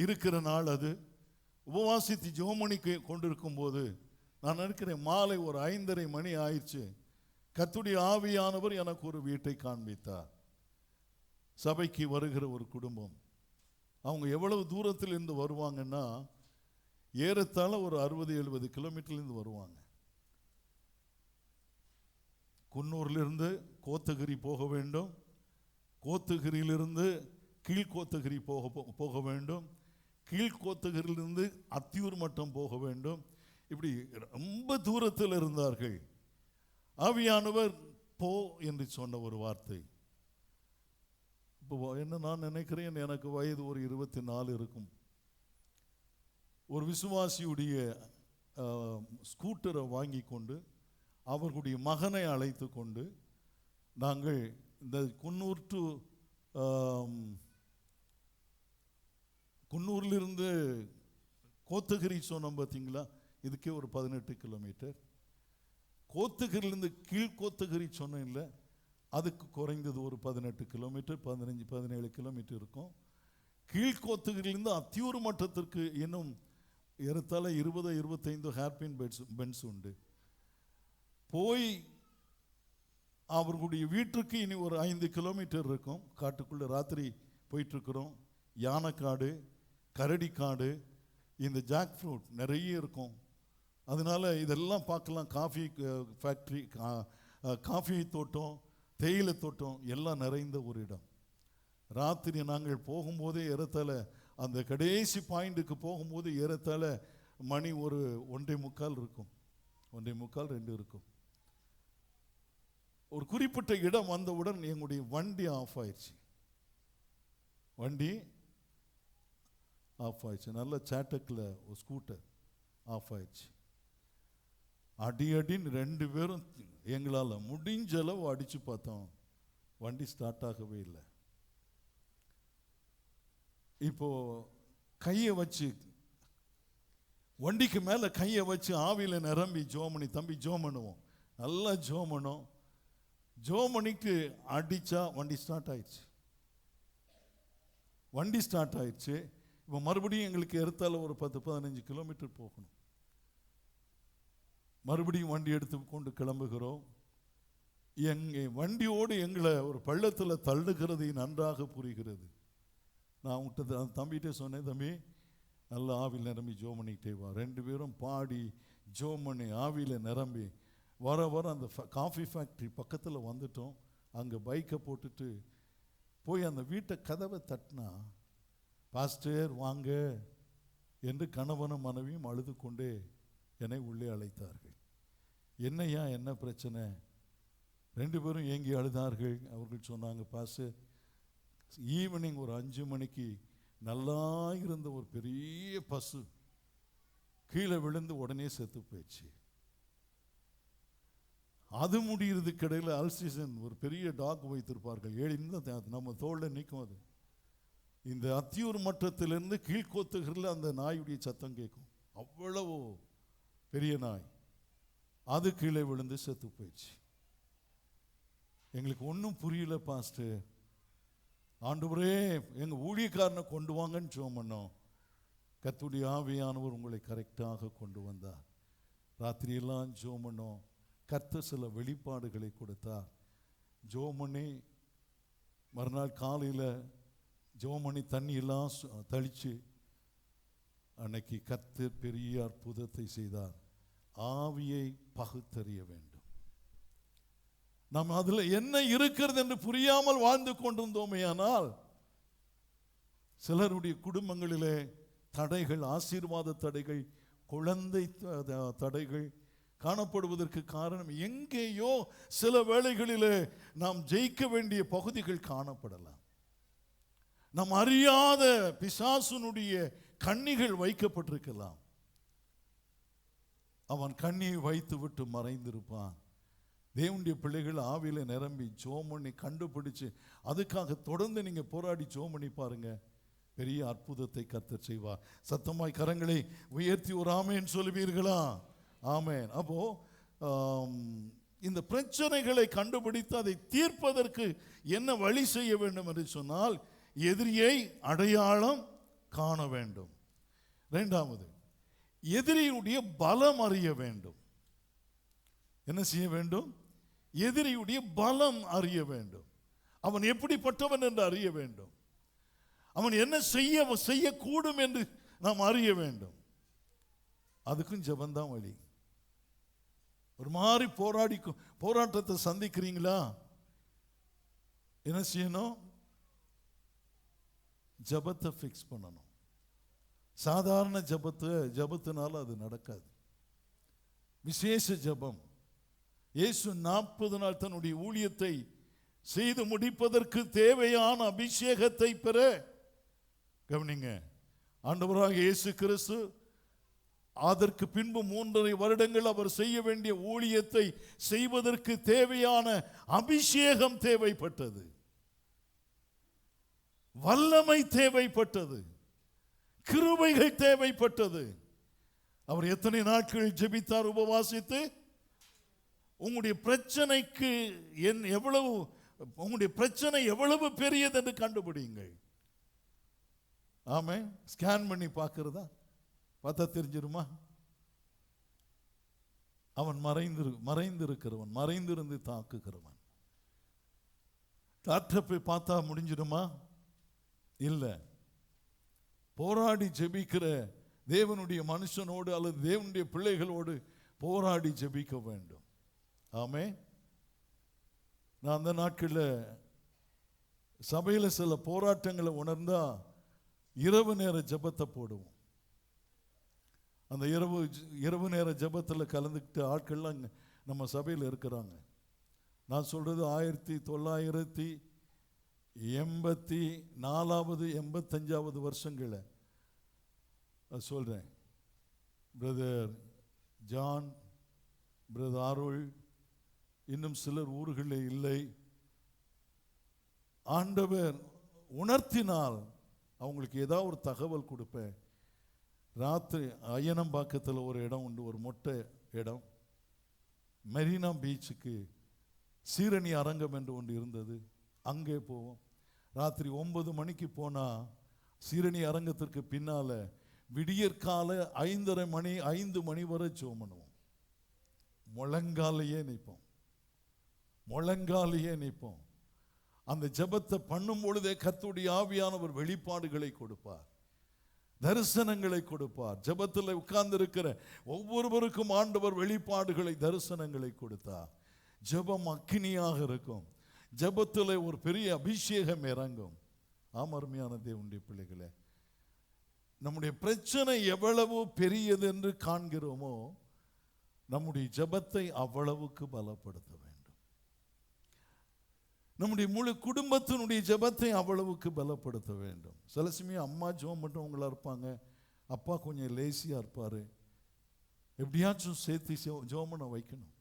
இருக்கிற நாள் அது, உபவாசித்து ஜெபமணிக்கு கொண்டிருக்கும் போது, நான் நினைக்கிறேன் மாலை ஒரு 5:30 மணி ஆயிடுச்சு. கர்த்தருடைய ஆவியானவர் எனக்கு ஒரு வீட்டை காண்பித்தார். சபைக்கு வருகிற ஒரு குடும்பம். அவங்க எவ்வளவு தூரத்தில் இருந்து வருவாங்கன்னா, ஏறத்தாழ ஒரு 60-70 கிலோமீட்டர்லேருந்து வருவாங்க. குன்னூரிலிருந்து கோத்தகிரி போக வேண்டும், கோத்தகிரியிலிருந்து கீழ்கோத்தகிரி போக வேண்டும், கீழ்கோத்தகிரியிலிருந்து அத்தியூர் மட்டம் போக வேண்டும். இப்படி ரொம்ப தூரத்தில் இருந்தார்கள். ஆவியானவர் போ என்று சொன்ன ஒரு வார்த்தை. இப்போ என்ன நான் நினைக்கிறேன், எனக்கு வயது ஒரு 24 இருக்கும். ஒரு விசுவாசியுடைய ஸ்கூட்டரை வாங்கி கொண்டு அவர்களுடைய மகனை அழைத்து கொண்டு நாங்கள் இந்த குன்னூரிலிருந்து கோத்தகிரி சொன்னோம் பார்த்தீங்களா, இதுக்கே ஒரு 18 கிலோமீட்டர். கோத்தகிரிலிருந்து கீழ்கோத்தகிரி சொன்னேன் இல்லை, அதுக்கு குறைந்தது ஒரு 18 கிலோமீட்டர், 15-17 கிலோமீட்டர் இருக்கும். கீழ்கோத்தகிரிலிருந்து அத்தியூர் மட்டத்திற்கு இன்னும் ஏறத்தாழ 20-25 ஹேர்பின் பென்ஸ் உண்டு. போய் அவர்களுடைய வீட்டுக்கு இனி ஒரு 5 கிலோமீட்டர் இருக்கும். காட்டுக்குள்ளே ராத்திரி போயிட்டுருக்குறோம். யானைக்காடு, கரடிக்காடு, இந்த ஜாக் ஃப்ரூட் நிறைய இருக்கும். அதனால் இதெல்லாம் பார்க்கலாம். காஃபி ஃபேக்ட்ரி, காஃபி தோட்டம், தேயிலை தோட்டம் எல்லாம் நிறைந்த ஒரு இடம். ராத்திரி நாங்கள் போகும்போதே ஏறத்தாழ அந்த கடைசி பாயிண்ட்டுக்கு போகும்போது ஏறத்தாழ மணி ஒரு 1:45 இருக்கும், 1:45-2 இருக்கும். ஒரு குறிப்பிட்ட இடம் வந்தவுடன் எங்களுடைய வண்டி ஆஃப் ஆயிடுச்சு. நல்ல சேட்டக்கில் ஒரு ஸ்கூட்டர் ஆஃப் ஆயிடுச்சு. அடின்னு 2 பேரும் எங்களால் முடிஞ்ச அளவு அடித்து பார்த்தோம். வண்டி ஸ்டார்ட் ஆகவே இல்லை. இப்போ கையை வச்சு வண்டிக்கு மேலே கையை வச்சு ஆவியில் நிரம்பி ஜோமணி தம்பி ஜோமனுவோம், நல்லா ஜோமனும். ஜோமணிக்கு அடித்தா வண்டி ஸ்டார்ட் ஆயிடுச்சு. இப்போ மறுபடியும் எங்களுக்கு ஏறத்தாழ ஒரு 10-15 கிலோமீட்டர் போகணும். மறுபடியும் வண்டி எடுத்து கொண்டு கிளம்புகிறோம். வண்டியோடு எங்களை ஒரு பள்ளத்தில் தள்ளுகிறது நன்றாக புரிகிறது. நான் அவங்ககிட்ட தம்பிகிட்டே சொன்னேன், தம்பி நல்லா ஆவியில் நிரம்பி ஜோமணிக்கிட்டே வா. 2 பேரும் பாடி ஜோமணி ஆவியில் நிரம்பி வர அந்த காஃபி ஃபேக்ட்ரி பக்கத்தில் வந்துட்டோம். அங்கே பைக்கை போட்டுட்டு போய் அந்த வீட்டை கதவை தட்டினா, பாஸ்டர் வாங்க என்று கணவனும் மனைவியும் அழுது கொண்டே என்னை உள்ளே அழைத்தார்கள். என்னையா என்ன பிரச்சனை? 2 பேரும் ஏங்கி அழுதார்கள். அவர்கள் சொன்னாங்க, பாஸ்டர் ஈவினிங் ஒரு 5 மணிக்கு நல்லா இருந்த ஒரு பெரிய பசு கீழே விழுந்து உடனே செத்து போயிடுச்சு. அது முடிகிறதுக்கு இடையில் அல்சீசன் ஒரு பெரிய டாக் வைத்திருப்பார்கள், 7 நம்ம தோளில் நிற்கும். அது இந்த அத்தியூர் மட்டத்திலிருந்து கீழ்கோத்தகிரில் அந்த நாயுடைய சத்தம் கேட்கும். அவ்வளவு பெரிய நாய், அது கீழே விழுந்து செத்து போயிடுச்சு. எங்களுக்கு ஒன்றும் புரியல பாஸ்டர். ஆண்டவரே எங்கள் ஊழியக்காரனை கொண்டு வாங்கன்னு ஜெபம் பண்ணோம். கர்த்தருடைய ஆவியானவர் உங்களை கரெக்டாக கொண்டு வந்தார். ராத்திரியெல்லாம் ஜெபம் பண்ணோம். கர்த்தர் சில வெளிப்பாடுகளை கொடுத்தார். ஜெபம் பண்ணி மறுநாள் காலையில் ஜெபம் பண்ணி தண்ணியெல்லாம் தெளித்து அன்னைக்கு கர்த்தர் பெரிய அற்புதத்தை செய்தார். ஆவியை பகுத்தறிய வேண்டும். நாம் அதில் என்ன இருக்கிறது என்று புரியாமல் வாழ்ந்து கொண்டிருந்தோமே. ஆனால் சிலருடைய குடும்பங்களிலே தடைகள், ஆசீர்வாத தடைகள், குழந்தை தடைகள் காணப்படுவதற்கு காரணம் எங்கேயோ சில வேளைகளிலே நாம் ஜெயிக்க வேண்டிய பகுதிகள் காணப்படலாம். நாம் அறியாத பிசாசுனுடைய கண்ணிகள் வைக்கப்பட்டிருக்கலாம். அவன் கண்ணியை வைத்து விட்டு மறைந்திருப்பான். தேவனுடைய பிள்ளைகள் ஆவியில் நிரம்பி ஜோமணி கண்டுபிடிச்சு அதுக்காக தொடர்ந்து நீங்கள் போராடி ஜோமணி பாருங்க, பெரிய அற்புதத்தை கர்த்தர் செய்வார். சத்தமாய் கரங்களை உயர்த்தி ஒரு ஆமேன் சொல்லுவீர்களா? ஆமேன். அப்போ இந்த பிரச்சனைகளை கண்டுபிடித்து அதை தீர்ப்பதற்கு என்ன வழி செய்ய வேண்டும் என்று சொன்னால், எதிரியை அடையாளம் காண வேண்டும். 2வது, எதிரியுடைய பலம் அறிய வேண்டும். என்ன செய்ய வேண்டும்? எதிரியுடைய பலம் அறிய வேண்டும். அவன் எப்படிப்பட்டவன் என்று அறிய வேண்டும். அவன் என்ன செய்யக்கூடும் என்று நாம் அறிய வேண்டும். அதுக்கும் ஜெபந்தான் வழி. ஒரு மாதிரி போராட்டத்தை சந்திக்கிறீங்களா? என்ன செய்யணும்? ஜெபத்தை ஃபிக்ஸ் பண்ணணும். சாதாரண ஜெபத்தினால அது நடக்காது. விசேஷ ஜெபம். இயேசு 40 நாள் தன்னுடைய ஊழியத்தை செய்து முடிப்பதற்கு தேவையான அபிஷேகத்தை பெற, கவனிங்க, ஆண்டவராக இயேசு கிறிஸ்து அதற்கு பின்பு 3.5 வருடங்கள் அவர் செய்ய வேண்டிய ஊழியத்தை செய்வதற்கு தேவையான அபிஷேகம் தேவைப்பட்டது, வல்லமை தேவைப்பட்டது, கிருபைகள் தேவைப்பட்டது. அவர் எத்தனை நாட்கள் ஜெபித்தார் உபவாசித்து? உங்களுடைய பிரச்சனைக்கு எவ்வளவு, உங்களுடைய பிரச்சனை எவ்வளவு பெரியது என்று கண்டுபிடிங்கள். ஆமென். ஸ்கேன் பண்ணி பார்க்கிறதா? பார்த்தா தெரிஞ்சிருமா? அவன் மறைந்திருக்கிறவன், மறைந்திருந்து தாக்குகிறவன். டாக்டர் போய் பார்த்தா முடிஞ்சிடுமா? இல்லை. போராடி ஜெபிக்கிற தேவனுடைய மனுஷனோடு அல்லது தேவனுடைய பிள்ளைகளோடு போராடி ஜெபிக்க வேண்டும். ஆமென். நான் அந்த நாட்களில் சபையில் சில போராட்டங்களை உணர்ந்தா இரவு நேர ஜெபத்தை போடுவோம். அந்த இரவு நேர ஜெபத்தில் கலந்துக்கிட்ட ஆட்கள்லாம் நம்ம சபையில் இருக்கிறாங்க. நான் சொல்கிறது 1984 85 வருஷங்களை சொல்கிறேன். பிரதர் ஜான், பிரதர் அருள், இன்னும் சிலர் ஊர்களில் இல்லை. ஆண்டவர் உணர்த்தினால் அவங்களுக்கு ஏதாவது ஒரு தகவல் கொடுப்பேன். ராத்திரி அய்யனம்பாக்கத்தில் ஒரு இடம் உண்டு, ஒரு மொட்டை இடம். மெரினா பீச்சுக்கு சீரணி அரங்கம் என்று ஒன்று இருந்தது. அங்கே போவோம். ராத்திரி 9 மணிக்கு போனால் சீரணி அரங்கத்திற்கு பின்னால் விடியற்கால 5:30 மணி 5 மணி வரை ஜெபம் பண்ணுவோம். முழங்காலையே நிற்போம். அந்த ஜெபத்தை பண்ணும் பொழுதே கர்த்தருடைய ஆவியானவர் வெளிப்பாடுகளை கொடுப்பார், தரிசனங்களை கொடுப்பார். ஜெபத்தில் உட்கார்ந்து இருக்கிற ஒவ்வொருவருக்கும் ஆண்டவர் வெளிப்பாடுகளை, தரிசனங்களை கொடுத்தார். ஜெபம் அக்கினியாக இருக்கும். ஜெபத்தில் ஒரு பெரிய அபிஷேகம் இறங்கும். அருமையான தேவனுடைய பிள்ளைகளே, நம்முடைய பிரச்சனை எவ்வளவு பெரியது என்று காண்கிறோமோ நம்முடைய ஜெபத்தை அவ்வளவுக்கு பலப்படுத்த வேண்டும். நம்முடைய முழு குடும்பத்தினுடைய ஜெபத்தை அவ்வளவுக்கு பலப்படுத்த வேண்டும். சில சமயம் அம்மா ஜெபம் பண்ணுறவங்களா இருப்பாங்க, அப்பா கொஞ்சம் லேசியாக இருப்பார். எப்படியாச்சும் சேர்த்து ஜெபம் பண்ண வைக்கணும்.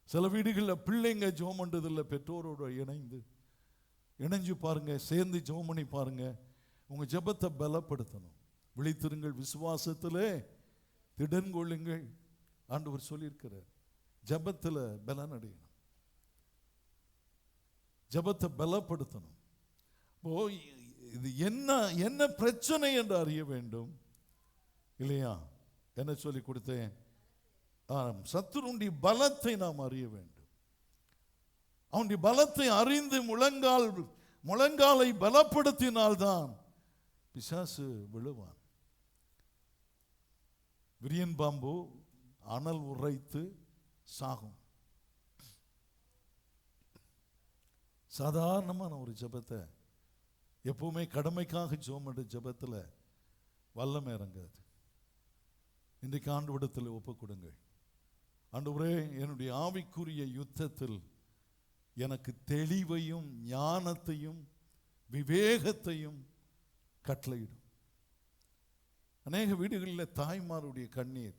சில வீடுகளில் பிள்ளைங்க ஜெபம் பண்ணுறதில்லை, பெற்றோரோடு இணைஞ்சு பாருங்க, சேர்ந்து ஜெபம் பண்ணி பாருங்க. உங்கள் ஜெபத்தை பலப்படுத்தணும். விழித்திருங்கள், விசுவாசத்திலே திடன் கொள்ளுங்கள். ஆண்டவர் சொல்லியிருக்கிறார். ஜெபத்தில் பலன் அடையணும், ஜெபத்தை பலப்படுத்தணும். இது என்ன பிரச்சனை என்று அறிய வேண்டும் இல்லையா? என்ன சொல்லி கொடுத்தேன்? சத்துருடைய பலத்தை நாம் அறிய வேண்டும். அவனுடைய பலத்தை அறிந்து முழங்காலை பலப்படுத்தினால்தான் பிசாசு விழுவான். விரியன் பாம்பு அனல் உரைத்து சாகும். சாதாரணமான ஒரு ஜெபத்தை, எப்பவுமே கடமைக்காக ஜெபம் பண்ற ஜெபத்தில் வல்லமை இறங்காது. இன்றைக்கு ஆண்டவரிடத்தில் ஒப்புக் கொடுங்கள். ஆண்டவரே, என்னுடைய ஆவிக்குரிய யுத்தத்தில் எனக்கு தெளிவையும் ஞானத்தையும் விவேகத்தையும் கட்டளையிடும். அநேக வீடுகளில் தாய்மாருடைய கண்ணீர்,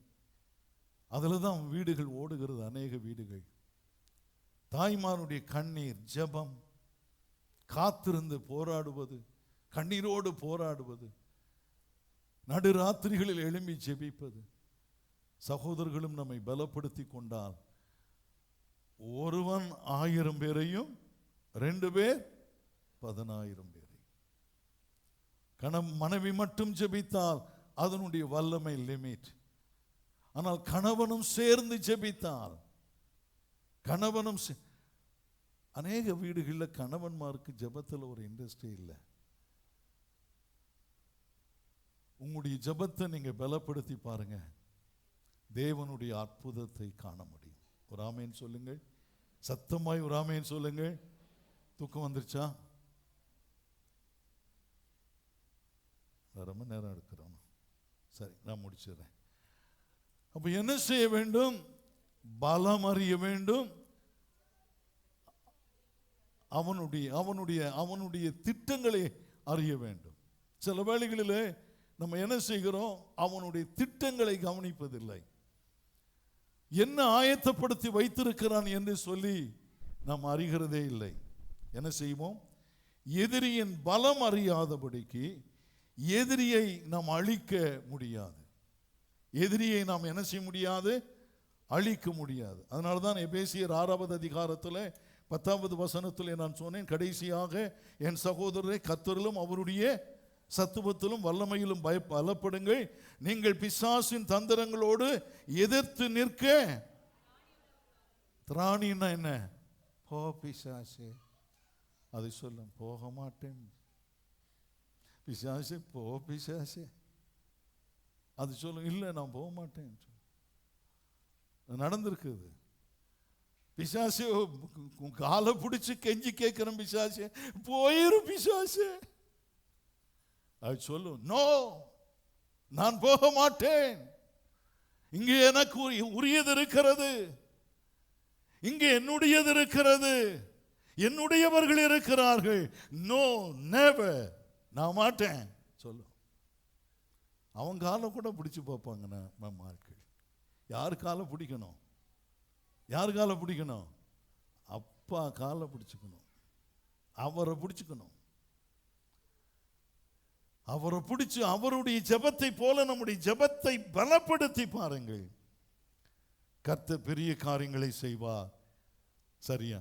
அதில் தான் வீடுகள் ஓடுகிறது. அநேக வீடுகள் தாய்மாருடைய கண்ணீர், ஜெபம், காத்திருந்து போராடுவது, கண்ணீரோடு போராடுவது, நடுராத்திரிகளில் எழும்பி ஜெபிப்பது. சகோதரர்களும் நம்மை பலப்படுத்தி கொண்டால் ஒருவன் 1000 பேரையும் 2 பேர் 10,000 பேரை. மனைவி மட்டும் ஜெபித்தால் அதனுடைய வல்லமை லிமிட். ஆனால் கணவனும் சேர்ந்து ஜெபித்தால், அநேக வீடுகளில் கணவன்மாருக்கு ஜெபத்தில் ஒரு இன்ட்ரெஸ்டே இல்லை. உங்களுடைய ஜெபத்தை நீங்க பலப்படுத்தி பாருங்க, தேவனுடைய அற்புதத்தை காண முடியும். ஒரு ஆமேன் சொல்லுங்கள், சத்தமாய் ஒரு ஆமேன் சொல்லுங்கள். தூக்கம் வந்துருச்சா? ரொம்ப நேரம் எடுக்கிறோம். சரி, நான் முடிச்சிடுறேன். அப்ப என்ன செய்ய வேண்டும்? பலம் அறிய வேண்டும். அவனுடைய திட்டங்களை அறிய வேண்டும். சில வேளைகளிலே நம்ம என்ன செய்கிறோம்? அவனுடைய திட்டங்களை கவனிப்பதில்லை. என்ன ஆயத்தப்படுத்தி வைத்திருக்கிறான் என்று சொல்லி நாம் அறிகிறதே இல்லை. என்ன செய்வோம்? எதிரியின் பலம் அறியாதபடிக்கு எதிரியை நாம் அழிக்க முடியாது. எதிரியை நாம் என்ன செய்ய முடியாது? அழிக்க முடியாது. அதனால தான் எபேசியர் 6வது அதிகாரத்தில் 10வது வசனத்தில் நான் சொன்னேன், கடைசியாக என் சகோதரரை கர்த்தரிலும் அவருடைய சத்துவத்திலும் வல்லமையிலும் பலப்படுங்கள், நீங்கள் பிசாசின் தந்திரங்களோடு எதிர்த்து நிற்க திராணின்னா என்ன? போ பிசாசே, அதை சொல்ல போக மாட்டேன் பிசாசே, போ பிசாசே, அது சொல்லும். இல்லை நான் போக மாட்டேன், நடந்திருக்குது. பிசாசே காலை பிடிச்சு கெஞ்சி கேட்கிறேன், பிசாசே போயிரு பிசாசே, அது சொல்லும் நோ நான் போக மாட்டேன், இங்கே எனக்கு உரியது இருக்கிறது, இங்கே என்னுடையது இருக்கிறது, என்னுடையவர்கள் இருக்கிறார்கள், நோ நெவர், நான் மாட்டேன் சொல்லும். அவங்க காலை கூட பிடிச்சு பார்ப்பாங்க நம்ம ஆட்கள். யார் காலை பிடிக்கணும்? யார் காலை பிடிக்கணும்? அப்பா காலை பிடிச்சுக்கணும், அவரை பிடிச்சுக்கணும். அவரை பிடிச்சு அவருடைய ஜெபத்தை போல நம்முடைய ஜெபத்தை பலப்படுத்தி பாருங்கள், கர்த்தர் பெரிய காரியங்களை செய்வார். சரியா?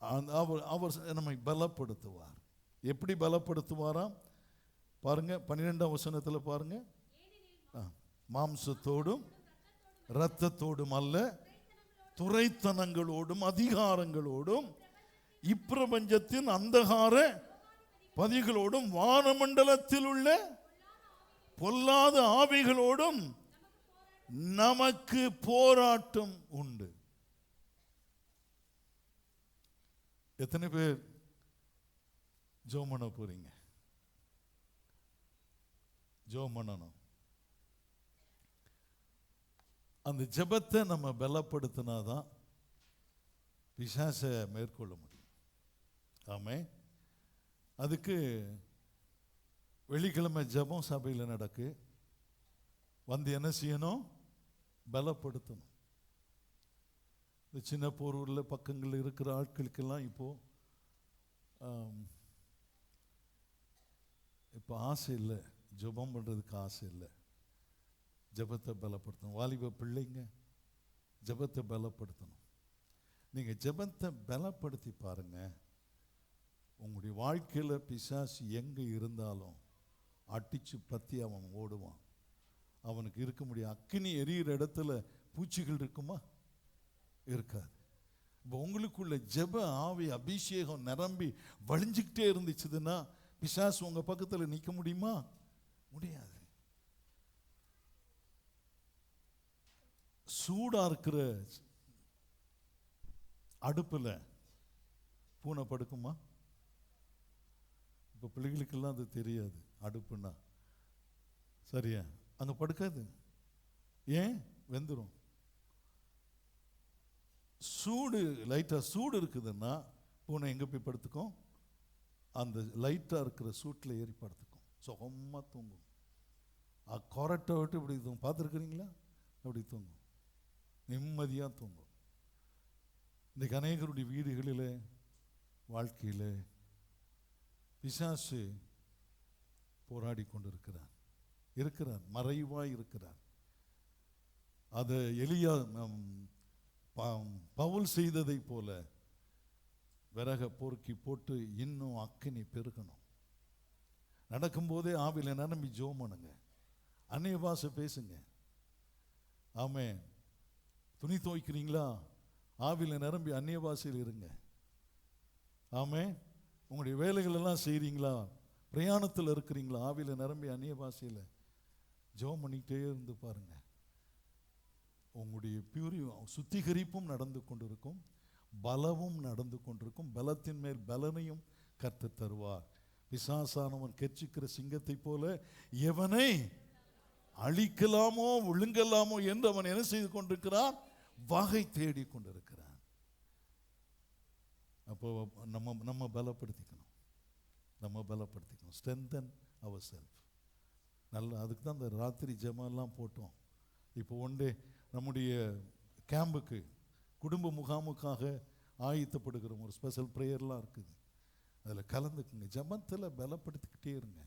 அவர் நம்மை பலப்படுத்துவார். எப்படி பலப்படுத்துவாராம் பாருங்க, 12ஆம் வசனத்தில் பாருங்க. மாம்சத்தோடும் இரத்தத்தோடும் அல்ல, துரைத்தனங்களோடும் அதிகாரங்களோடும் இப்பிரபஞ்சத்தின் அந்தகார பதிகளோடும் வானமண்டலத்தில் உள்ள பொல்லாத ஆவிகளோடும் நமக்கு போராட்டம் உண்டு. எத்தனை பேர் ஜெபம் பண்ண போறீங்க? ஜெபம் பண்ணணும். அந்த ஜெபத்தை நம்ம பலப்படுத்தினாதான் பிசாசை மேற்கொள்ள முடியும். ஆமென். அதுக்கு வெள்ளிக்கிழமை ஜெபம் சபையில் நடக்கு. வந்து என்ன செய்யணும்? பலப்படுத்தணும். இந்த சின்ன போரூரில் பக்கங்களில் இருக்கிற ஆட்களுக்கெல்லாம் இப்போ ஆசை இல்லை, ஜெபம் பண்ணுறதுக்கு ஆசை இல்லை. ஜெபத்தை பலப்படுத்தணும். வாலிப பிள்ளைங்க ஜெபத்தை பலப்படுத்தணும். நீங்கள் ஜெபத்தை பலப்படுத்தி பாருங்க, உங்களுடைய வாழ்க்கையில் பிசாசு எங்கே இருந்தாலும் அடித்து பற்றி அவன் ஓடுவான். அவனுக்கு இருக்க முடியும். அக்கினி எரியிற இடத்துல பூச்சிகள் இருக்குமா? இருக்காது. இப்போ உங்களுக்குள்ள ஜெப ஆவி அபிஷேகம் நிரம்பி வழிஞ்சிக்கிட்டே இருந்துச்சுன்னா பிசாசு உங்கள் பக்கத்தில் நிற்க முடியுமா? முடியாது. சூடாக இருக்கிற அடுப்பில் பூனை படுக்குமா? இப்போ பிள்ளைகளுக்கெல்லாம் அது தெரியாது அடுப்புன்னா. சரியா? அங்கே படுக்காது. ஏன்? வெந்துடும். சூடு லைட்டாக சூடு இருக்குதுன்னா பூனை எங்கே போய் படுத்துக்கும்? அந்த லைட்டாக இருக்கிற சூட்டில் ஏறி படுத்துக்கும், சுகமாக தூங்கும். கொரட்டை விட்டு இப்படி தூங்கும். பார்த்துருக்குறீங்களா? அப்படி தூங்கும், நிம்மதியாக தூங்கும். இன்றைக்கு அநேகருடைய வீடுகளில் வாழ்க்கையில் பிசாசு போராடி கொண்டு இருக்கிறார், மறைவாய் இருக்கிறார். அதை எலியா பவுல் செய்ததை போல விறக பொறுக்கி போட்டு இன்னும் அக்கினி பெருகணும். நடக்கும்போதே ஆவில நிரம்பி ஜெபம் பண்ணுங்க, அந்நிய பாஷை பேசுங்க. ஆமென். துணி துவைக்கிறீங்களா? ஆவில நிரம்பி அந்நிய பாஷையில் இருங்க. ஆமென். உங்களுடைய வேலைகள் எல்லாம் செய்கிறீங்களா? பிரயாணத்தில் இருக்கிறீங்களா? ஆவில நிரம்பி அந்நிய பாஷையில் ஜெபம் பண்ணிக்கிட்டே இருந்து பாருங்க. உங்களுடைய சுத்திகரிப்பும் நடந்து கொண்டிருக்கும், பலமும் நடந்து கொண்டிருக்கும். பலத்தின் மேல் பலனையும் கர்த்தர் தருவார். பிசாசானவன் கெர்ச்சிக்கிற சிங்கத்தை போல எவனை அழிக்கலாமோ விழுங்கலாமோ என்று அவன் என்ன செய்து கொண்டிருக்கிறான்? வகை தேடி கொண்டிருக்கிறான். அப்போ நம்ம பலப்படுத்திக்கணும், strengthen ourselves. நல்ல அதுக்கு தான் இந்த ராத்திரி ஜெபம்லாம் போட்டோம். இப்போ ஒன்றே நம்முடைய கேம்புக்கு குடும்ப முகாமுக்காக ஆயத்தப்படுகிறோம். ஒரு ஸ்பெஷல் ப்ரேயர்லாம் இருக்குது, அதில் கலந்துக்குங்க. ஜெபத்தில் பலப்படுத்திக்கிட்டே இருங்க.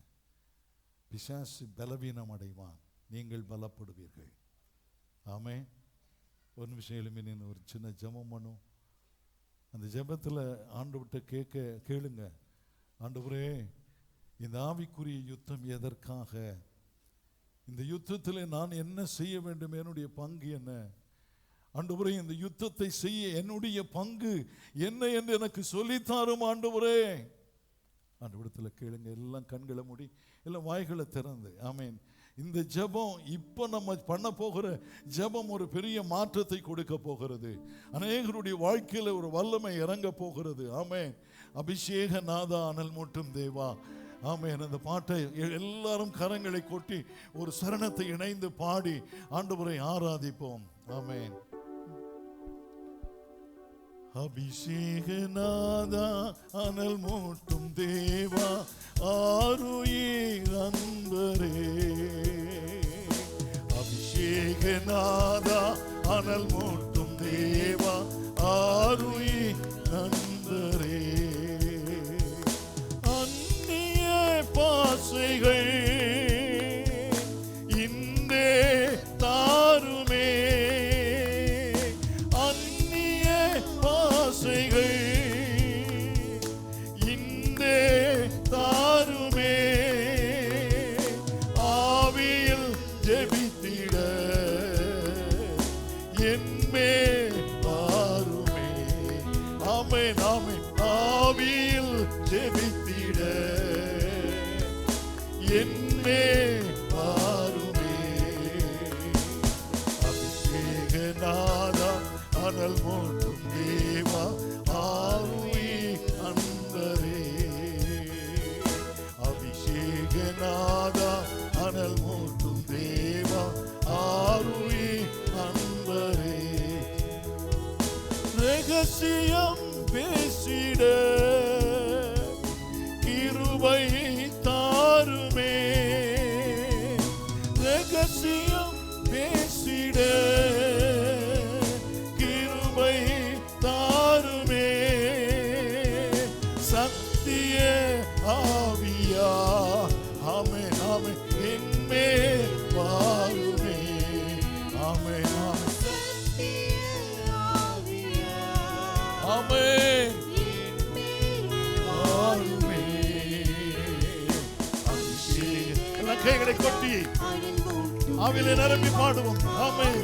பிசாசு பலவீனம் அடைவான், நீங்கள் பலப்படுவீர்கள். ஆமென். ஒரு நிமிஷம் எழுப்பி நின்று ஒரு சின்ன ஜெபம் பண்ணும். அந்த ஜெபத்தில் ஆண்டவர்கிட்ட கேளுங்க, ஆண்டவரே இந்த ஆவிக்குரிய யுத்தம் எதற்காக? இந்த யுத்தத்தில் நான் என்ன செய்ய வேண்டும்? என்னுடைய பங்கு என்ன? ஆண்டவரே இந்த யுத்தத்தை செய்ய என்னுடைய பங்கு என்ன என்று எனக்கு சொல்லித்தாரும் ஆண்டவரே. ஆண்டவரிடத்தில் கேளுங்க. எல்லாம் கண்களை மூடி, எல்லாம் வாய்களை திறந்து. ஆமேன். இந்த ஜெபம் இப்போ நம்ம பண்ண போகிற ஜெபம் ஒரு பெரிய மாற்றத்தை கொடுக்க போகிறது. அநேகருடைய வாழ்க்கையில் ஒரு வல்லமை இறங்க போகிறது. ஆமேன். அபிஷேக நாதா அனல் மூட்டும் தேவா. ஆமேன். அந்த பாட்டை எல்லாரும் கரங்களை கொட்டி ஒரு சரணத்தை இணைந்து பாடி ஆண்டவரை ஆராதிப்போம். ஆமேன். அபிஷேக நாதா அனல் மூட்டும் தேவா, ஆருயிர் அன்பரே. அபிஷேக நாதா அனல் மூட்டும் தேவா, ஆருயிர் அன்பரே. அந்நிய பாசைகள் இந்தே தாருமே, அந்நிய பாசைகள் இந்தே தாருமே. ஆவியில் ஜெபித்திட என்மே பாருமே. ஆமென் ஆமென். ஆவியில் ஜெபித்திட என்மே பாருமே. அபிஷேக நாதா அனல் மூட்டும் தேவா, ஆருயிர் அன்பரே. அபிஷேக நாதா அனல் மூட்டும் தேவா, ஆருயிர் அன்பரே. ரகசியம் பேசிட கிருபை தாருமே. ரகசியம் பேசிட கிருபை தாருமே. சத்திய ஆவியா ஆமென் ஆமென் என்மே வாருமே. ஆமென் ஆமென். ஆமென் வாருமே. அபிஷேக எல்லாம் கைகளை கொட்டி ஆவிலே நிரம்பி பாடுவோம். ஆமென்.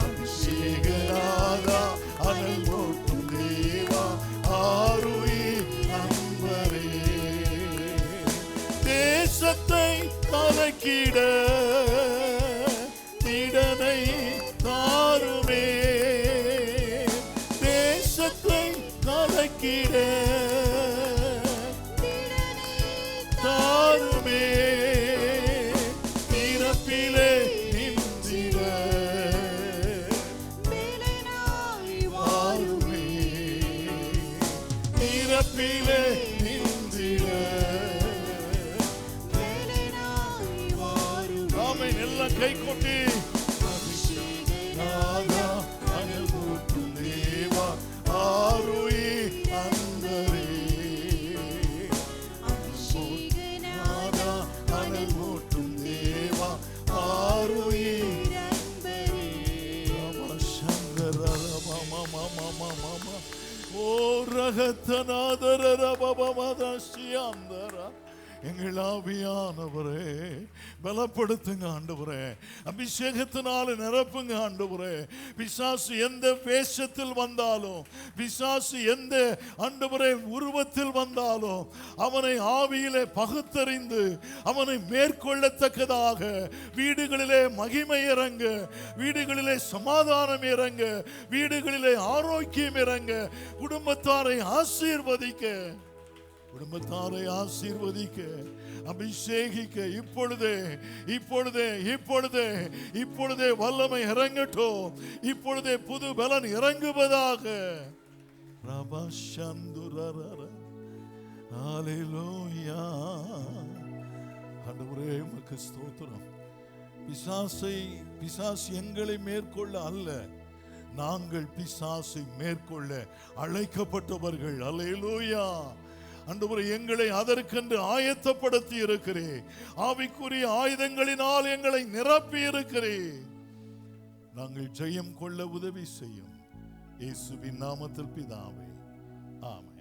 அபிஷேக நாதா அனல் மூட்டும் தேவா, ஆருயிர் அன்பரே. தேசத்தை கலக்கிட திடனை தாருமே. தேசத்தை கலக்கிட தாருமே. பிறப்பிலே நின்றிட வாருமே. பிறப்பிலே நின்றிட. ஆமென். எல்லாம் கை கொண்டு நாதா அனல் மூட்டும் தேவா, ஆருயிர் அன்பரே. நாதா அனல் மூட்டும் தேவா, ஆருயிர் அன்பரே. ஓ ரகத்தநாதர பபமதசியாந்தரா. எங்கள் ஆவியானவரே பலப்படுத்துங்க ஆண்டவரே. அபிஷேகத்தினால நிரப்புங்க ஆண்டவரே. பிசாசு எந்த வேஷத்தில் வந்தாலும், பிசாசு எந்த ஆண்டவரே உருவத்தில் வந்தாலும், அவனை ஆவியிலே பகுத்தறிந்து அவனை மேற்கொள்ளத்தக்கதாக வீடுகளிலே மகிமை இறங்க, வீடுகளிலே சமாதானம் இறங்க, வீடுகளிலே ஆரோக்கியம் இறங்க, குடும்பத்தாரை ஆசீர்வதிக்க, குடும்பத்தாரை ஆசீர்வதிக்க, அபிஷேகிக்க இப்பொழுதே இப்பொழுதே இப்பொழுதே இப்பொழுதே வல்லமை இறங்கட்டும். இப்பொழுதே புது பலன் இறங்குவதாக. ஹல்லேலூயா. ஆண்டவரே உமக்கு ஸ்தோத்திரம். பிசாசு எங்களை மேற்கொள்ள அல்ல, நாங்கள் பிசாசை மேற்கொள்ள அழைக்கப்பட்டவர்கள். ஹல்லேலூயா. ஆண்டவரே, எங்களை அதற்கென்று ஆயத்தப்படுத்தி இருக்கிறேன். ஆவிக்குரிய ஆயுதங்களினால் எங்களை நிரப்பி இருக்கிறேன். நாங்கள் ஜெயம் கொள்ள உதவி செய்யும். இயேசுவின் நாமத்தில் பிதாவே, ஆமென்.